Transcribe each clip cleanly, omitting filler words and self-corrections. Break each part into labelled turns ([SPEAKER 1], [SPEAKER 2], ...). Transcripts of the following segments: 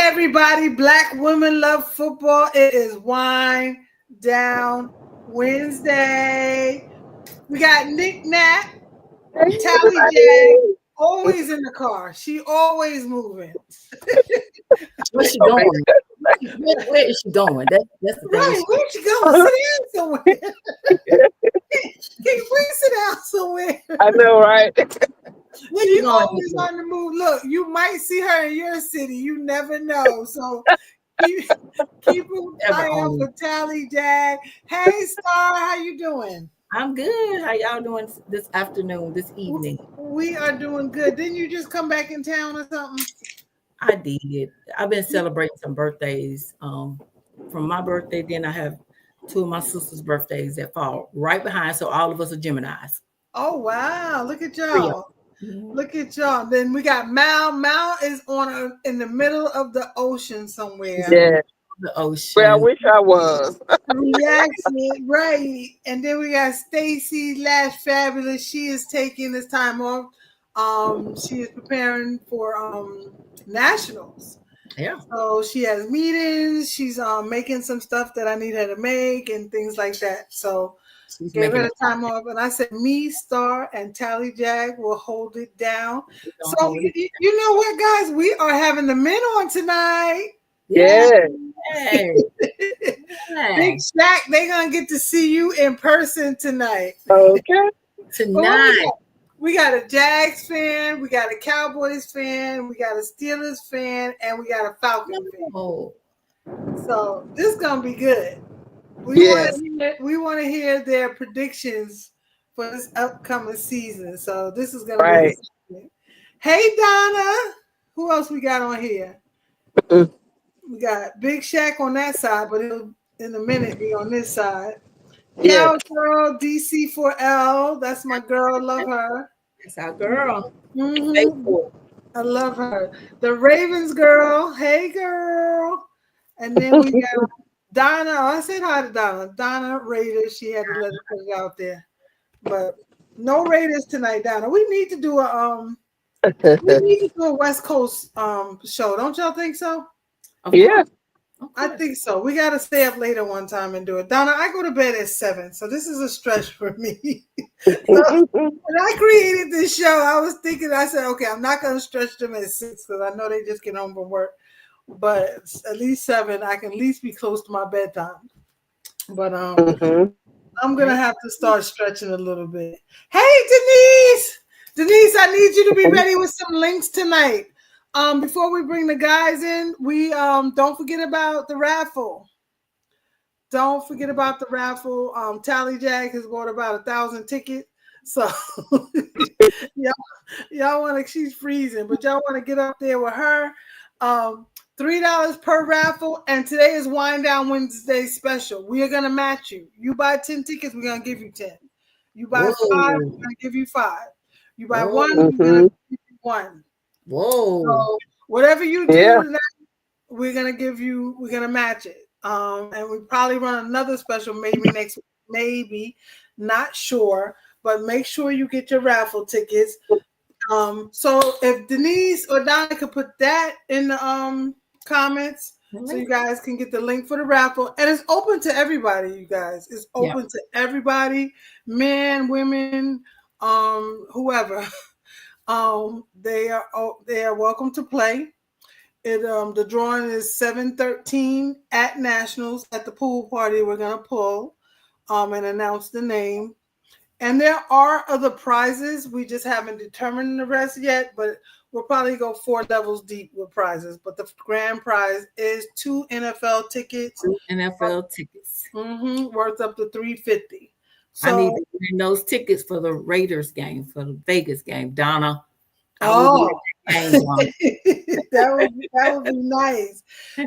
[SPEAKER 1] everybody. Black women love football. It is Wine Down Wednesday. We got Nick Nat, Tally Jag, always in the car. She always moving.
[SPEAKER 2] Where's she going? Where is she going? That's the thing.
[SPEAKER 1] Right, where's she going? Sit down somewhere. Can you please sit down somewhere?
[SPEAKER 3] I know, right?
[SPEAKER 2] Where
[SPEAKER 1] She's
[SPEAKER 2] you going?
[SPEAKER 1] always on the move. Look, you might see her in your city. You never know. So keep an eye out for Tally Jag. Hey, Star, how you doing?
[SPEAKER 2] I'm good. How y'all doing this afternoon, this evening?
[SPEAKER 1] We are doing good. Didn't you just come back in town or something?
[SPEAKER 2] I did. I've been celebrating some birthdays. From my birthday, then I have two of my sister's birthdays that fall right behind. So all of us are Geminis.
[SPEAKER 1] Oh wow! Look at y'all. Look at y'all. Then we got Mal. Mal is in the middle of the ocean somewhere.
[SPEAKER 3] Yeah.
[SPEAKER 2] The ocean.
[SPEAKER 3] Well, I wish I was.
[SPEAKER 1] Relaxing, right. And then we got Stacy Lash Fabulous. She is taking this time off. She is preparing for nationals.
[SPEAKER 2] Yeah.
[SPEAKER 1] So she has meetings. She's making some stuff that I need her to make and things like that. So
[SPEAKER 2] she's
[SPEAKER 1] gave her the time off. And I said, me, Star, and Tally Jag will hold it down. So you know what, guys? We are having the men on tonight.
[SPEAKER 3] Yeah.
[SPEAKER 1] Big Shaq, they're gonna get to see you in person tonight.
[SPEAKER 3] Okay.
[SPEAKER 2] Tonight.
[SPEAKER 1] We got a Jags fan, we got a Cowboys fan, we got a Steelers fan, and we got a Falcons fan. So this is gonna be good. We want to hear their predictions for this upcoming season. So this is gonna be exciting. Hey Donna, who else we got on here? We got Big Shaq on that side, but he'll in a minute be on this side. Yeah, girl, DC4L. That's my girl. Love her.
[SPEAKER 2] That's our girl.
[SPEAKER 1] Mm-hmm. I love her. The Ravens girl. Hey, girl. And then we got Donna. Oh, I said hi to Donna. Donna Raiders. She had to let it put it out there. But no Raiders tonight, Donna. We need to do a West Coast show. Don't y'all think so?
[SPEAKER 3] Yeah.
[SPEAKER 1] I think so. We got to stay up later one time and do it. Donna, I go to bed at 7, so this is a stretch for me. So, when I created this show, I was thinking, I said, okay, I'm not going to stretch them at 6 because I know they just get home from work. But at least 7, I can at least be close to my bedtime. But I'm going to have to start stretching a little bit. Hey, Denise! Denise, I need you to be ready with some links tonight. Before we bring the guys in, we don't forget about the raffle. Don't forget about the raffle. Tally Jag has bought about 1,000 tickets. So y'all want to, she's freezing, but y'all want to get up there with her. $3 per raffle, and today is Wind Down Wednesday special. We are gonna match you. You buy 10 tickets, we're gonna give you 10. You buy 5, we're gonna give you 5. You buy 1, we're gonna give you 1.
[SPEAKER 2] Whoa.
[SPEAKER 1] So whatever you do, we're gonna match it. And we probably run another special maybe next week, maybe, not sure, but make sure you get your raffle tickets. So if Denise or Donna could put that in the comments, so you guys can get the link for the raffle. And it's open to everybody, you guys. It's open to everybody, men, women, whoever. They are welcome to play. The drawing is 7/13 at Nationals at the pool party. We're gonna pull and announce the name. And there are other prizes. We just haven't determined the rest yet, but we'll probably go 4 levels deep with prizes. But the grand prize is 2 NFL tickets.
[SPEAKER 2] 2 NFL tickets.
[SPEAKER 1] Worth up to $350.
[SPEAKER 2] So, I need to win those tickets for the Raiders game, for the Vegas game, Donna.
[SPEAKER 1] That would be nice.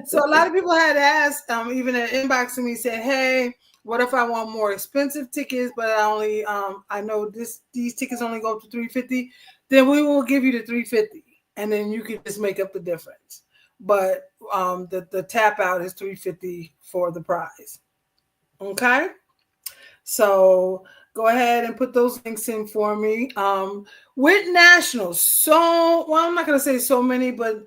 [SPEAKER 1] So a lot of people had asked, even in inboxing me, saying, "Hey, what if I want more expensive tickets, but I know these tickets only go up to $350? Then we will give you the $350, and then you can just make up the difference. But the tap out is $350 for the prize. Okay, so go ahead and put those links in for me. With Nationals, I'm not going to say so many, but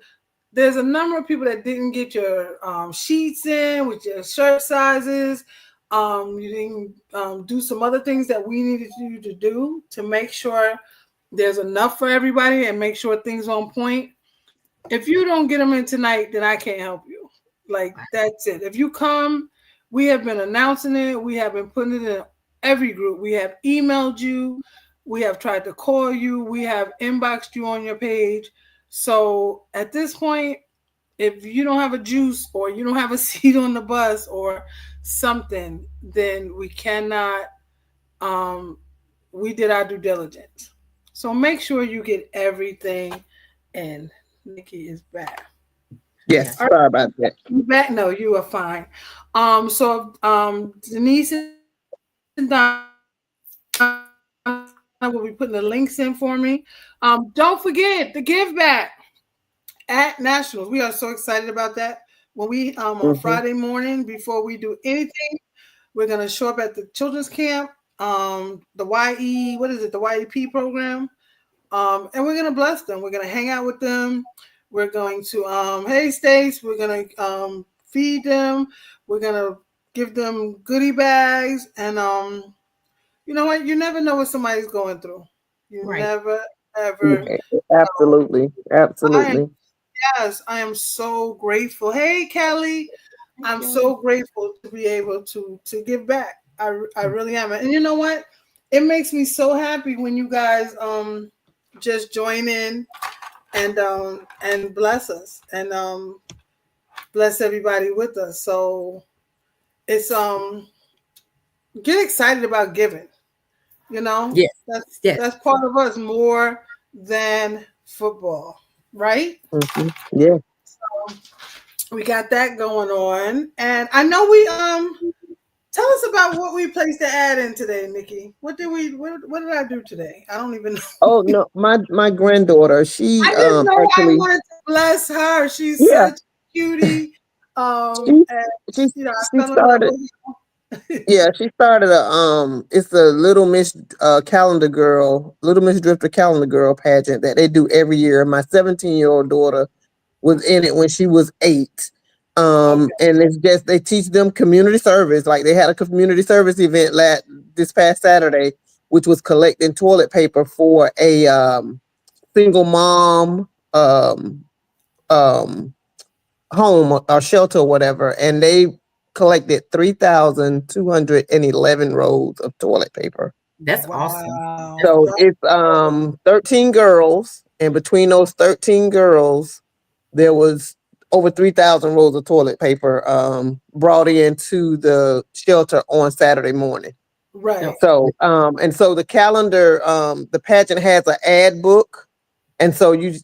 [SPEAKER 1] there's a number of people that didn't get your sheets in with your shirt sizes. You didn't do some other things that we needed you to do to make sure there's enough for everybody and make sure things on point. If you don't get them in tonight, then I can't help you. Like, that's it. If you come, we have been announcing it. We have been putting it in every group. We have emailed you. We have tried to call you. We have inboxed you on your page. So at this point, if you don't have a juice or you don't have a seat on the bus or something, then we cannot, we did our due diligence. So make sure you get everything in. Nikki is back.
[SPEAKER 3] Yes, sorry about that.
[SPEAKER 1] You back? No, you are fine. So Denise and Don will be putting the links in for me. Don't forget the give back at Nationals. We are so excited about that. When we on Friday morning, before we do anything, we're gonna show up at the children's camp, the YE, what is it, the YEP program. And we're gonna bless them. We're gonna hang out with them. We're going to hey Stace, we're gonna feed them. We're gonna give them goodie bags, and you know what? You never know what somebody's going through. You never ever.
[SPEAKER 3] Absolutely, absolutely.
[SPEAKER 1] I am so grateful. Hey Kelly, I'm so grateful to be able to give back. I really am, and you know what? It makes me so happy when you guys just join in and bless us and bless everybody with us. So it's get excited about giving. You know, that's part of us more than football, right?
[SPEAKER 3] Yeah.
[SPEAKER 1] So we got that going on, and I know we tell us about what we placed the ad in today, Nikki. What did I do today? I don't even know.
[SPEAKER 3] Oh no, my granddaughter, she
[SPEAKER 1] I just know
[SPEAKER 3] actually,
[SPEAKER 1] I wanted to bless her. She's such a cutie.
[SPEAKER 3] She started. Yeah, she started it's a Little Miss Calendar Girl, Little Miss Drifter Calendar Girl pageant that they do every year. My 17-year-old daughter was in it when she was 8. And it's just they teach them community service. Like they had a community service event this past Saturday, which was collecting toilet paper for a single mom home or shelter or whatever, and they collected 3,211 rolls of toilet paper.
[SPEAKER 2] That's awesome.
[SPEAKER 3] So it's 13 girls, and between those 13 girls, there was over 3,000 rolls of toilet paper brought into the shelter on Saturday morning.
[SPEAKER 1] Right.
[SPEAKER 3] So and so the calendar, the pageant has an ad book, and so you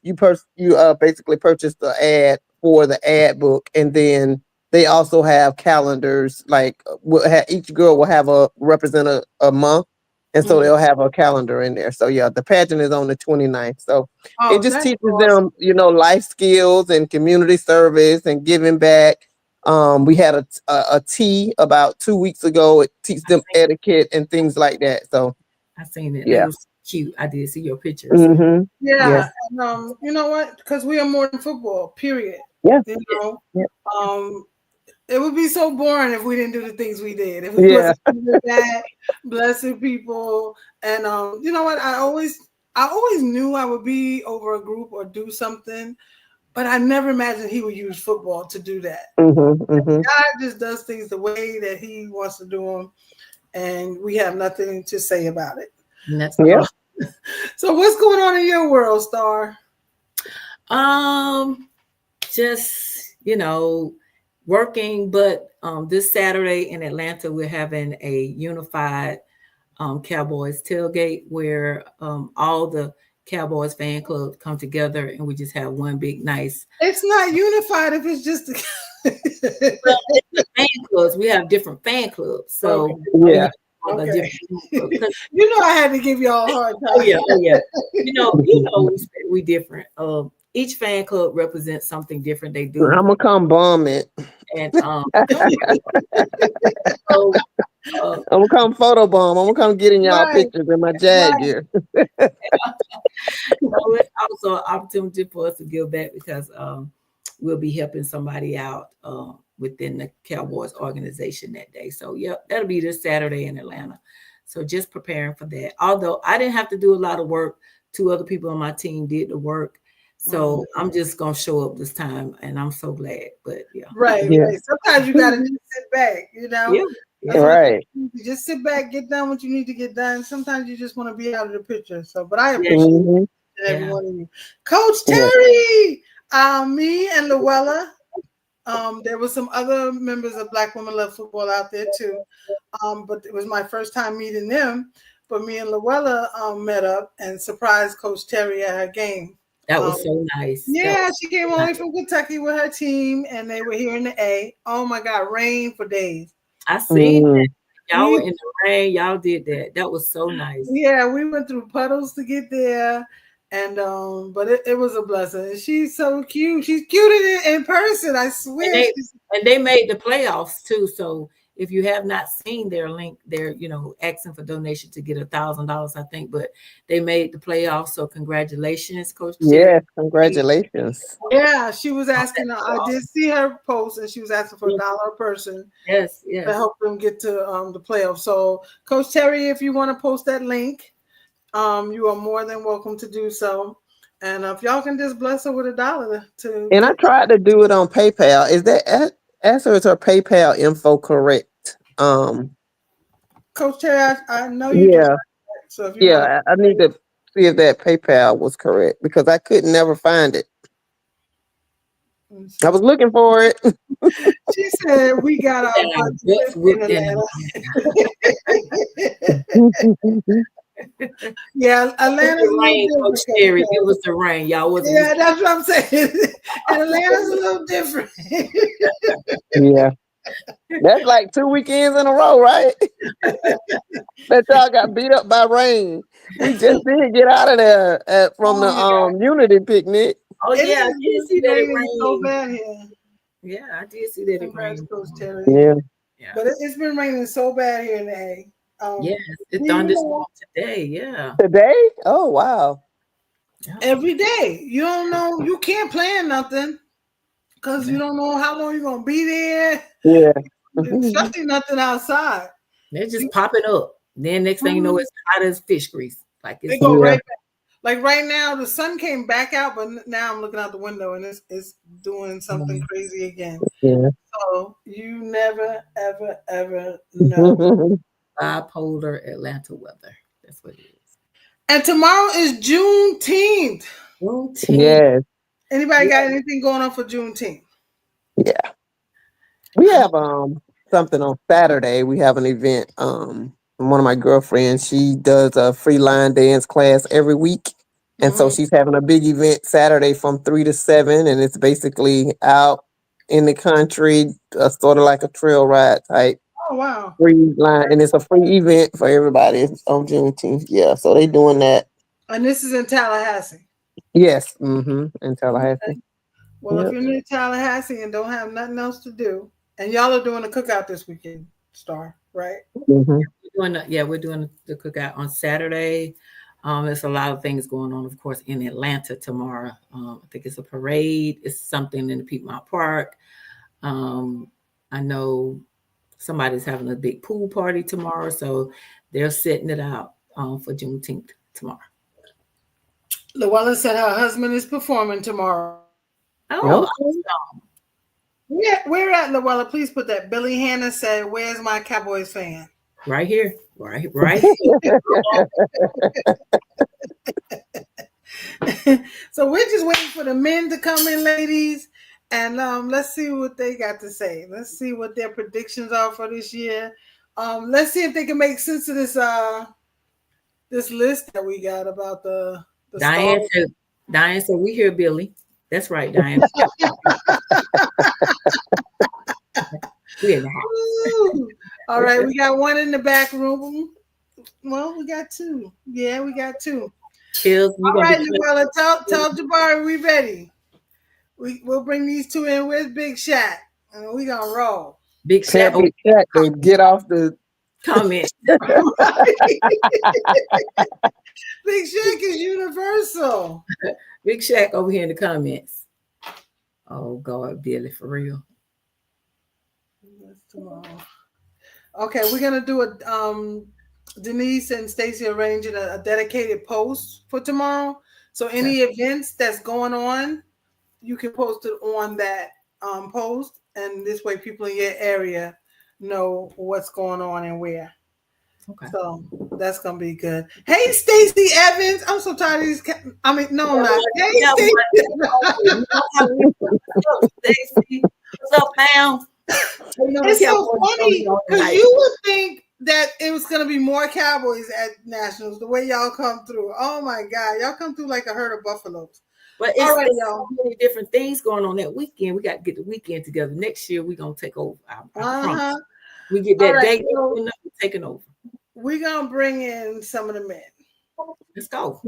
[SPEAKER 3] basically purchase the ad for the ad book, and then they also have calendars. Like each girl will have represent a month, and so they'll have a calendar in there. So yeah, the pageant is on the 29th. So it just teaches them, life skills and community service and giving back. We had a tea about 2 weeks ago. It teaches them etiquette and things like that. So
[SPEAKER 2] I seen it.
[SPEAKER 3] Yeah.
[SPEAKER 2] It was cute. I did see your pictures.
[SPEAKER 3] Mm-hmm.
[SPEAKER 1] Yeah. And, you know what? Because we are more than football, period.
[SPEAKER 3] Yeah.
[SPEAKER 1] It would be so boring if we didn't do the things we did. If we wasn't doing that, blessing people. And you know what? I always knew I would be over a group or do something, but I never imagined he would use football to do that. God just does things the way that he wants to do them, and we have nothing to say about it.
[SPEAKER 2] And that's
[SPEAKER 1] So what's going on in your world, Star?
[SPEAKER 2] Just working, but this Saturday in Atlanta we're having a unified Cowboys tailgate where all the Cowboys fan clubs come together and we just have one big nice.
[SPEAKER 1] It's not unified if it's just
[SPEAKER 2] fan clubs. We have different fan clubs, so
[SPEAKER 1] I had to give y'all a hard time.
[SPEAKER 2] We different. Each fan club represents something different. They do.
[SPEAKER 3] I'm gonna come bomb it,
[SPEAKER 2] and
[SPEAKER 3] I'm gonna come photo bomb. I'm gonna come get in y'all pictures in my Jag gear.
[SPEAKER 2] It's also an opportunity for us to give back because we'll be helping somebody out within the Cowboys organization that day. So yep, that'll be this Saturday in Atlanta. So just preparing for that. Although I didn't have to do a lot of work, 2 other people on my team did the work. So I'm just gonna show up this time, and I'm so glad. But yeah,
[SPEAKER 1] Right. Sometimes you gotta just sit back,
[SPEAKER 2] yeah.
[SPEAKER 3] Right.
[SPEAKER 1] You just sit back, get done what you need to get done. Sometimes you just want to be out of the picture. So, but I appreciate every one of you, Coach Terry. Me and Luella. There were some other members of Black Women Love Football out there too. But it was my first time meeting them. But me and Luella met up and surprised Coach Terry at her game.
[SPEAKER 2] That was so nice.
[SPEAKER 1] Yeah, she came all the way from Kentucky with her team, and they were here in the A. Oh my God, rain for days.
[SPEAKER 2] I seen that. Y'all were in the rain. Y'all did that. That was so nice.
[SPEAKER 1] Yeah, we went through puddles to get there. And but it was a blessing. And she's so cute. She's cute in person, I swear.
[SPEAKER 2] And they made the playoffs too. So if you have not seen their link, they're asking for donation to get $1,000, I think. But they made the playoffs. So congratulations, Coach.
[SPEAKER 3] Yes, congratulations.
[SPEAKER 1] Yeah, she was asking. I did see her post, and she was asking for $1 a person.
[SPEAKER 2] Yes,
[SPEAKER 1] to help them get to the playoffs. So, Coach Terry, if you want to post that link, you are more than welcome to do so. And if y'all can just bless her with $1 to.
[SPEAKER 3] And I tried to do it on PayPal. Is that answer is her PayPal info correct?
[SPEAKER 1] Coach Terry, I know you.
[SPEAKER 3] Yeah.
[SPEAKER 1] So if you
[SPEAKER 3] I need to see if that PayPal was correct because I couldn't never find it. I was looking for it.
[SPEAKER 1] She said we got our Atlanta. Yeah, Atlanta's
[SPEAKER 2] the rain, Coach Terry. It was the rain, y'all.
[SPEAKER 1] Yeah, that's what I'm saying. And Atlanta's a little different.
[SPEAKER 3] Yeah, that's like 2 weekends in a row, right? That y'all got beat up by rain. We just did get out of there from the Unity picnic.
[SPEAKER 2] Oh yeah, I did see that it rained
[SPEAKER 1] so bad here.
[SPEAKER 2] Yeah, I did see that it rained.
[SPEAKER 3] Yeah,
[SPEAKER 1] but it's been raining so bad here in the A.
[SPEAKER 2] Yes, it thunderstormed today. Yeah.
[SPEAKER 3] Today? Oh wow.
[SPEAKER 1] Every day. You don't know, you can't plan nothing because you don't know how long you're gonna be there.
[SPEAKER 3] Yeah.
[SPEAKER 1] Especially nothing outside.
[SPEAKER 2] They're just popping up. Then next thing you know, it's hot as fish grease. Like
[SPEAKER 1] they go right back. Like right now, the sun came back out, but now I'm looking out the window and it's doing something crazy again.
[SPEAKER 3] Yeah.
[SPEAKER 1] So you never, ever, ever know.
[SPEAKER 2] Bipolar Atlanta weather. That's what it is.
[SPEAKER 1] And tomorrow is Juneteenth.
[SPEAKER 3] Yes.
[SPEAKER 1] Anybody got anything going on for Juneteenth?
[SPEAKER 3] Yeah. We have something on Saturday. We have an event. One of my girlfriends, she does a free line dance class every week. And so she's having a big event Saturday from 3 to 7. And it's basically out in the country, sort of like a trail ride type.
[SPEAKER 1] Oh, wow.
[SPEAKER 3] Free line. And it's a free event for everybody on Juneteenth. Yeah. So they doing that.
[SPEAKER 1] And this is in Tallahassee.
[SPEAKER 3] Yes. In Tallahassee.
[SPEAKER 1] Okay. Well, if you're in Tallahassee and don't have nothing else to do, and y'all are doing a cookout this weekend, Star, right?
[SPEAKER 2] We're doing the cookout on Saturday. There's a lot of things going on, of course, in Atlanta tomorrow. I think it's a parade. It's something in the Piedmont Park. I know somebody's having a big pool party tomorrow, so they're setting it out for Juneteenth tomorrow.
[SPEAKER 1] Luella said her husband is performing tomorrow.
[SPEAKER 2] Oh,
[SPEAKER 1] yeah, where at, Luella? Please put that. Billy Hannah said, "Where's my Cowboys fan?"
[SPEAKER 2] Right here, right.
[SPEAKER 1] So we're just waiting for the men to come in, ladies, and let's see what they got to say. Let's see what their predictions are for this year. Let's see if they can make sense of this list that we got about the
[SPEAKER 2] Diane said, we hear Billy. That's right, Diane.
[SPEAKER 1] All right, we got one in the back room. Well, we got two. Yeah, we got two. All right, Luella, tell Jabari we ready. We'll bring these two in. Where's Big Shaq? And we gonna roll.
[SPEAKER 2] Big Shaq
[SPEAKER 3] to get off the
[SPEAKER 2] comment.
[SPEAKER 1] Big Shaq is universal.
[SPEAKER 2] Big Shaq over here in the comments. Oh God, Billy, for real.
[SPEAKER 1] That's tomorrow. Okay, we're gonna do a Denise and Stacy arranging a dedicated post for tomorrow. So any events that's going on, you can post it on that post, and this way people in your area know what's going on and where.
[SPEAKER 2] Okay.
[SPEAKER 1] So that's gonna be good. Hey, Stacey Evans, I'm so tired of these. I mean, no, I'm not. Hey,
[SPEAKER 2] Yeah,
[SPEAKER 1] Stacey.
[SPEAKER 2] you know how we Stacy. What's up, fam?
[SPEAKER 1] It's so funny because you would think that it was gonna be more Cowboys at Nationals the way y'all come through. Oh my God, y'all come through like a herd of buffaloes.
[SPEAKER 2] But it's,
[SPEAKER 1] All right,
[SPEAKER 2] it's
[SPEAKER 1] y'all.
[SPEAKER 2] so many different things going on that weekend. We got to get the weekend together. Next year, we're going to take over. I promise. We get that date, we're taking over.
[SPEAKER 1] We're going to bring in some of the men.
[SPEAKER 2] Let's go.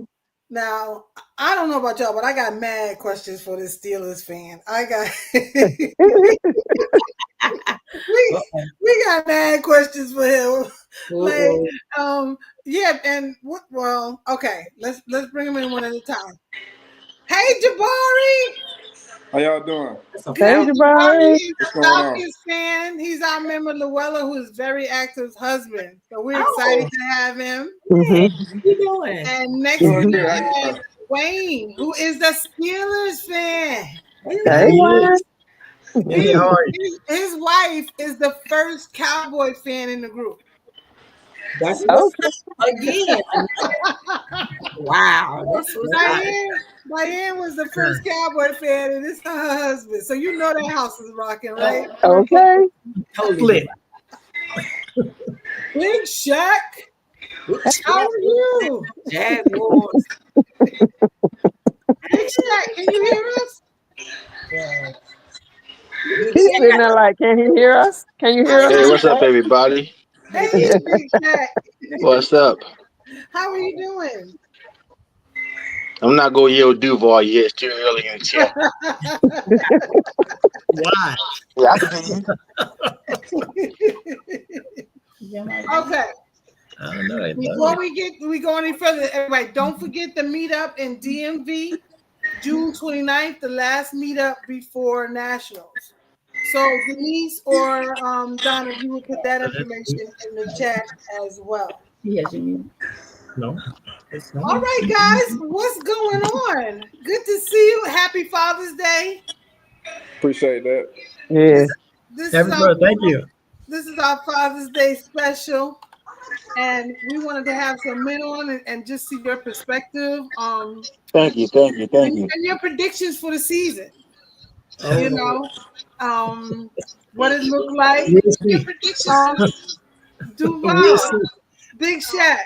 [SPEAKER 1] Now, I don't know about y'all, but I got mad questions for this Steelers fan. I got we got mad questions for him. Like, yeah, and well, okay, let's bring him in one at a time. Hey, Jabari.
[SPEAKER 4] How y'all doing?
[SPEAKER 3] Hey, Jabari.
[SPEAKER 1] He's a Falcons fan. He's our member Luella, who is very active husband. So we're excited to have him.
[SPEAKER 2] Hey, how you doing?
[SPEAKER 1] And next we have Wayne, who is the Steelers fan.
[SPEAKER 3] Hey, Wayne.
[SPEAKER 1] His wife is the first Cowboy fan in the group.
[SPEAKER 2] That's again. Wow.
[SPEAKER 1] Diane was the first Cowboy fan, and this is her husband. So you know that house is rocking, right?
[SPEAKER 3] Okay.
[SPEAKER 2] Totally.
[SPEAKER 1] Big Shaq. How are you?
[SPEAKER 2] Jaguars.
[SPEAKER 1] Big Shaq, can you hear us?
[SPEAKER 3] He's sitting there like, can he hear us? Can you hear us?
[SPEAKER 5] Hey, what's up, everybody?
[SPEAKER 1] Hey, Big Shaq.
[SPEAKER 5] What's up?
[SPEAKER 1] How are you doing?
[SPEAKER 5] I'm not going to yell Duval yet. It's too early in the chat.
[SPEAKER 6] Why?
[SPEAKER 5] Yeah, I can hear you.
[SPEAKER 1] Okay.
[SPEAKER 6] I don't know.
[SPEAKER 1] Before we go any further, everybody, don't forget the meetup in DMV, June 29th, the last meetup before Nationals. So Denise or Donna, you will put that information in the chat as well.
[SPEAKER 2] Yes, you
[SPEAKER 6] No.
[SPEAKER 1] All right, guys, what's going on? Good to see you. Happy Father's Day.
[SPEAKER 4] Appreciate that.
[SPEAKER 3] Yeah.
[SPEAKER 6] Thank you.
[SPEAKER 1] This is our Father's Day special, and we wanted to have some men on and just see your perspective.
[SPEAKER 5] Thank you.
[SPEAKER 1] And your predictions for the season. You know, what it looked like. Your predictions. Duval, Big Shaq.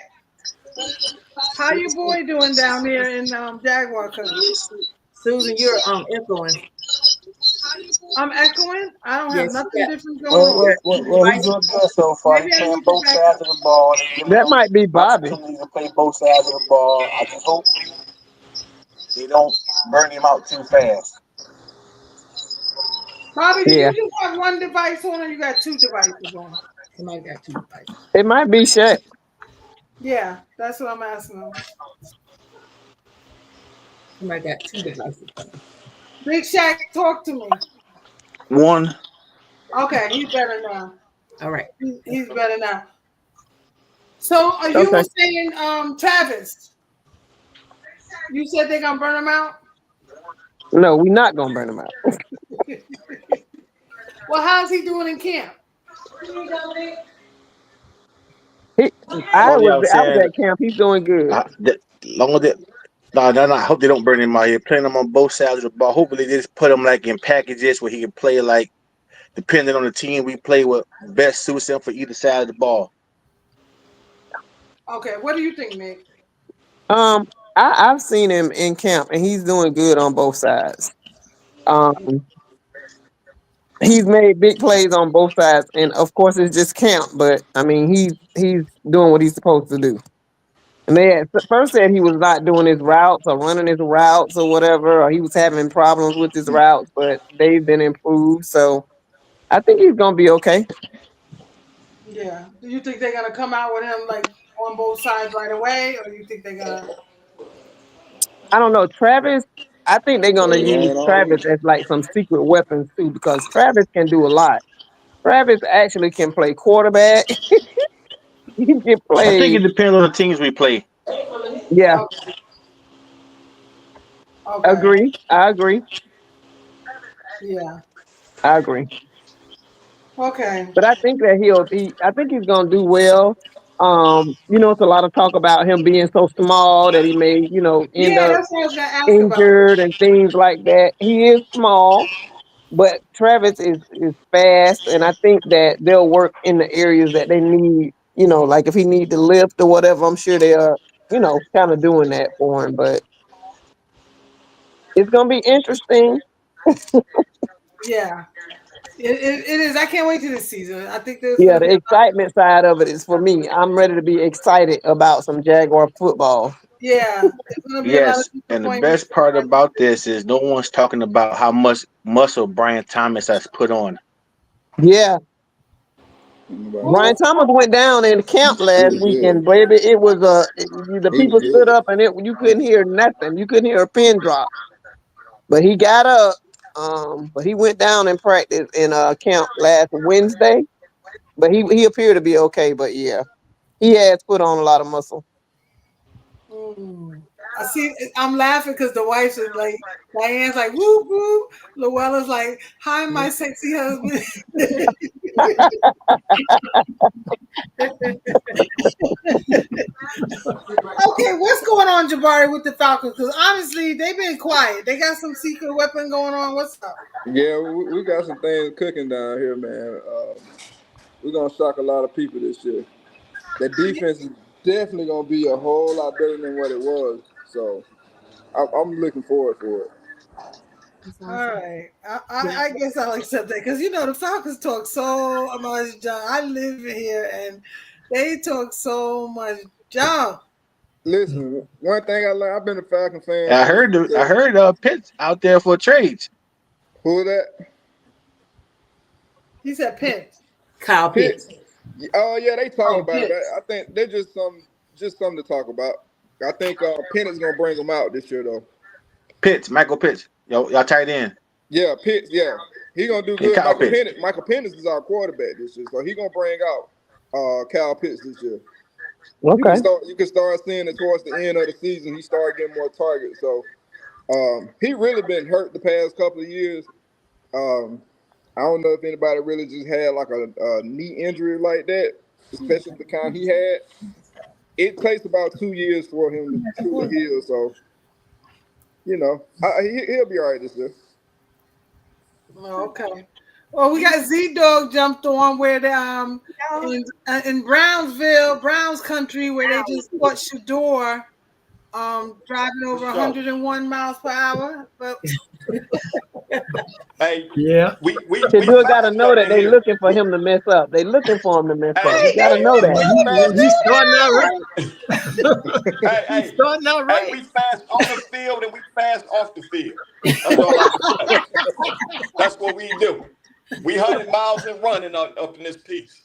[SPEAKER 1] How your boy doing down there in Jaguar country?
[SPEAKER 2] Susan, you're echoing.
[SPEAKER 1] I'm echoing. I don't have nothing different going on.
[SPEAKER 5] Well, he's doing good so far. He's playing both sides of the ball.
[SPEAKER 3] That might be Bobby.
[SPEAKER 5] To play both sides of the ball. I just hope they don't burn him out too fast.
[SPEAKER 1] Bobby, did you just have one device on, or you got two devices on?
[SPEAKER 2] Somebody got two devices.
[SPEAKER 3] It might be Shaq.
[SPEAKER 1] Yeah, that's what I'm asking.
[SPEAKER 2] Somebody got two devices.
[SPEAKER 1] Big Shaq, talk to me.
[SPEAKER 5] One.
[SPEAKER 1] Okay, he's better now.
[SPEAKER 2] All right.
[SPEAKER 1] He's better now. So you were saying, Travis, you said they're gonna burn him out?
[SPEAKER 3] No, we're not gonna burn him out.
[SPEAKER 1] Well, how's he doing in camp?
[SPEAKER 3] I was at camp. He's doing good.
[SPEAKER 5] I hope they don't burn him out here. Playing him on both sides of the ball. Hopefully they just put him like in packages where he can play like, depending on the team we play, what best suits him for either side of the ball.
[SPEAKER 1] Okay, what do you think, Nick?
[SPEAKER 3] I've seen him in camp, and he's doing good on both sides. He's made big plays on both sides, and of course it's just camp. But I mean, he's doing what he's supposed to do. And they at first said he was not doing his routes or running his routes or whatever, or he was having problems with his routes, but they've been improved. So I think he's gonna be okay.
[SPEAKER 1] Yeah. Do you think they're gonna come out with him like on both sides right away, or do you think they're gonna?
[SPEAKER 3] I don't know. Travis, I think they're gonna
[SPEAKER 4] They
[SPEAKER 3] use
[SPEAKER 4] ran all
[SPEAKER 3] Travis
[SPEAKER 4] week.
[SPEAKER 3] as like some secret weapons too, because Travis can do a lot. Travis actually can play quarterback. He can
[SPEAKER 5] I think
[SPEAKER 3] play.
[SPEAKER 5] it depends on the teams we play.
[SPEAKER 3] Yeah,
[SPEAKER 1] Okay.
[SPEAKER 3] agree. I agree.
[SPEAKER 1] Yeah.
[SPEAKER 3] I agree.
[SPEAKER 1] Okay.
[SPEAKER 3] But I think that I think he's gonna do well. It's a lot of talk about him being so small that he may, end
[SPEAKER 1] Yeah,
[SPEAKER 3] up
[SPEAKER 1] that's what I was gonna ask about.
[SPEAKER 3] injured and things like that. He is small, but Travis is fast, and I think that they'll work in the areas that they need. Like if he need to lift or whatever, I'm sure they are, kind of doing that for him. But it's gonna be interesting.
[SPEAKER 1] Yeah. It is. I can't wait to this season. I think there's
[SPEAKER 3] Yeah,
[SPEAKER 1] gonna
[SPEAKER 3] the
[SPEAKER 1] be a lot.
[SPEAKER 3] excitement side of it is for me. I'm ready to be excited about some Jaguar football.
[SPEAKER 1] Yeah, there's gonna be a lot of
[SPEAKER 5] Yes, and the
[SPEAKER 1] disappointment.
[SPEAKER 5] best part about this is no one's talking about how much muscle Brian Thomas has put on.
[SPEAKER 3] Yeah,
[SPEAKER 4] Nobody
[SPEAKER 1] Who?
[SPEAKER 3] Brian
[SPEAKER 4] talking.
[SPEAKER 3] Thomas went down in camp
[SPEAKER 4] He
[SPEAKER 3] last
[SPEAKER 4] was good.
[SPEAKER 3] weekend, baby. It was the
[SPEAKER 4] He was
[SPEAKER 3] people stood
[SPEAKER 4] good.
[SPEAKER 3] up and you couldn't hear nothing. You couldn't hear a pin drop. But he got up. But he went down in practice in camp last Wednesday. But he appeared to be okay. But yeah, he has put on a lot of muscle.
[SPEAKER 1] Mm. I see. I'm laughing because the wife is like, Diane's like, whoop whoop. Luella's like, hi, my sexy husband. Okay, what's going on, Jabari, with the Falcons? Because honestly, they've been quiet. They got some secret weapon going on. What's up?
[SPEAKER 4] Yeah, we got some things cooking down here, man. We're gonna shock a lot of people this year. The defense is definitely gonna be a whole lot better than what it was. So I'm looking forward for it.
[SPEAKER 1] All right, I guess I'll accept that because the Falcons talk so much junk. I live here and they talk so much junk.
[SPEAKER 4] Listen, one thing I learned, I've been a Falcon fan
[SPEAKER 5] I
[SPEAKER 4] since.
[SPEAKER 5] heard Pitts out there for trades.
[SPEAKER 4] Who that?
[SPEAKER 1] He said Pitts.
[SPEAKER 2] Kyle Pitts.
[SPEAKER 4] Pitts. Oh yeah, they talking
[SPEAKER 1] Oh,
[SPEAKER 4] about it.
[SPEAKER 1] Pitts.
[SPEAKER 4] I think they're just something to talk about. I think Pennett's gonna bring them out this year though.
[SPEAKER 5] Michael Pitts. Y'all tight end.
[SPEAKER 4] Yeah, Pitts. Yeah, he gonna do
[SPEAKER 5] And
[SPEAKER 4] good.
[SPEAKER 5] Kyle Pitts.
[SPEAKER 4] Michael Penix is our quarterback this year, so he gonna bring out Kyle Pitts this year.
[SPEAKER 3] Okay.
[SPEAKER 4] You can start seeing it towards the end of the season. He started getting more targets. So he really been hurt the past couple of years. I don't know if anybody really just had like a knee injury like that, especially the kind he had. It takes about 2 years for him to truly heal. So, he'll be all right this year.
[SPEAKER 1] Okay. Well, we got Z Dog jumped on where the in Brownsville, Browns country, where they just caught Shador driving over 101 miles per hour. But
[SPEAKER 7] Hey,
[SPEAKER 6] Yeah.
[SPEAKER 7] we
[SPEAKER 3] You got to know that they
[SPEAKER 7] here.
[SPEAKER 3] looking for him to mess up. They looking for him to mess up. You got to know
[SPEAKER 6] Well,
[SPEAKER 3] that.
[SPEAKER 6] he's starting out right.
[SPEAKER 7] Hey,
[SPEAKER 6] He's starting out
[SPEAKER 7] Hey,
[SPEAKER 6] right.
[SPEAKER 7] we fast on the field and we fast off the field. That's all I say. That's what we do. We 100 miles and running up in this piece.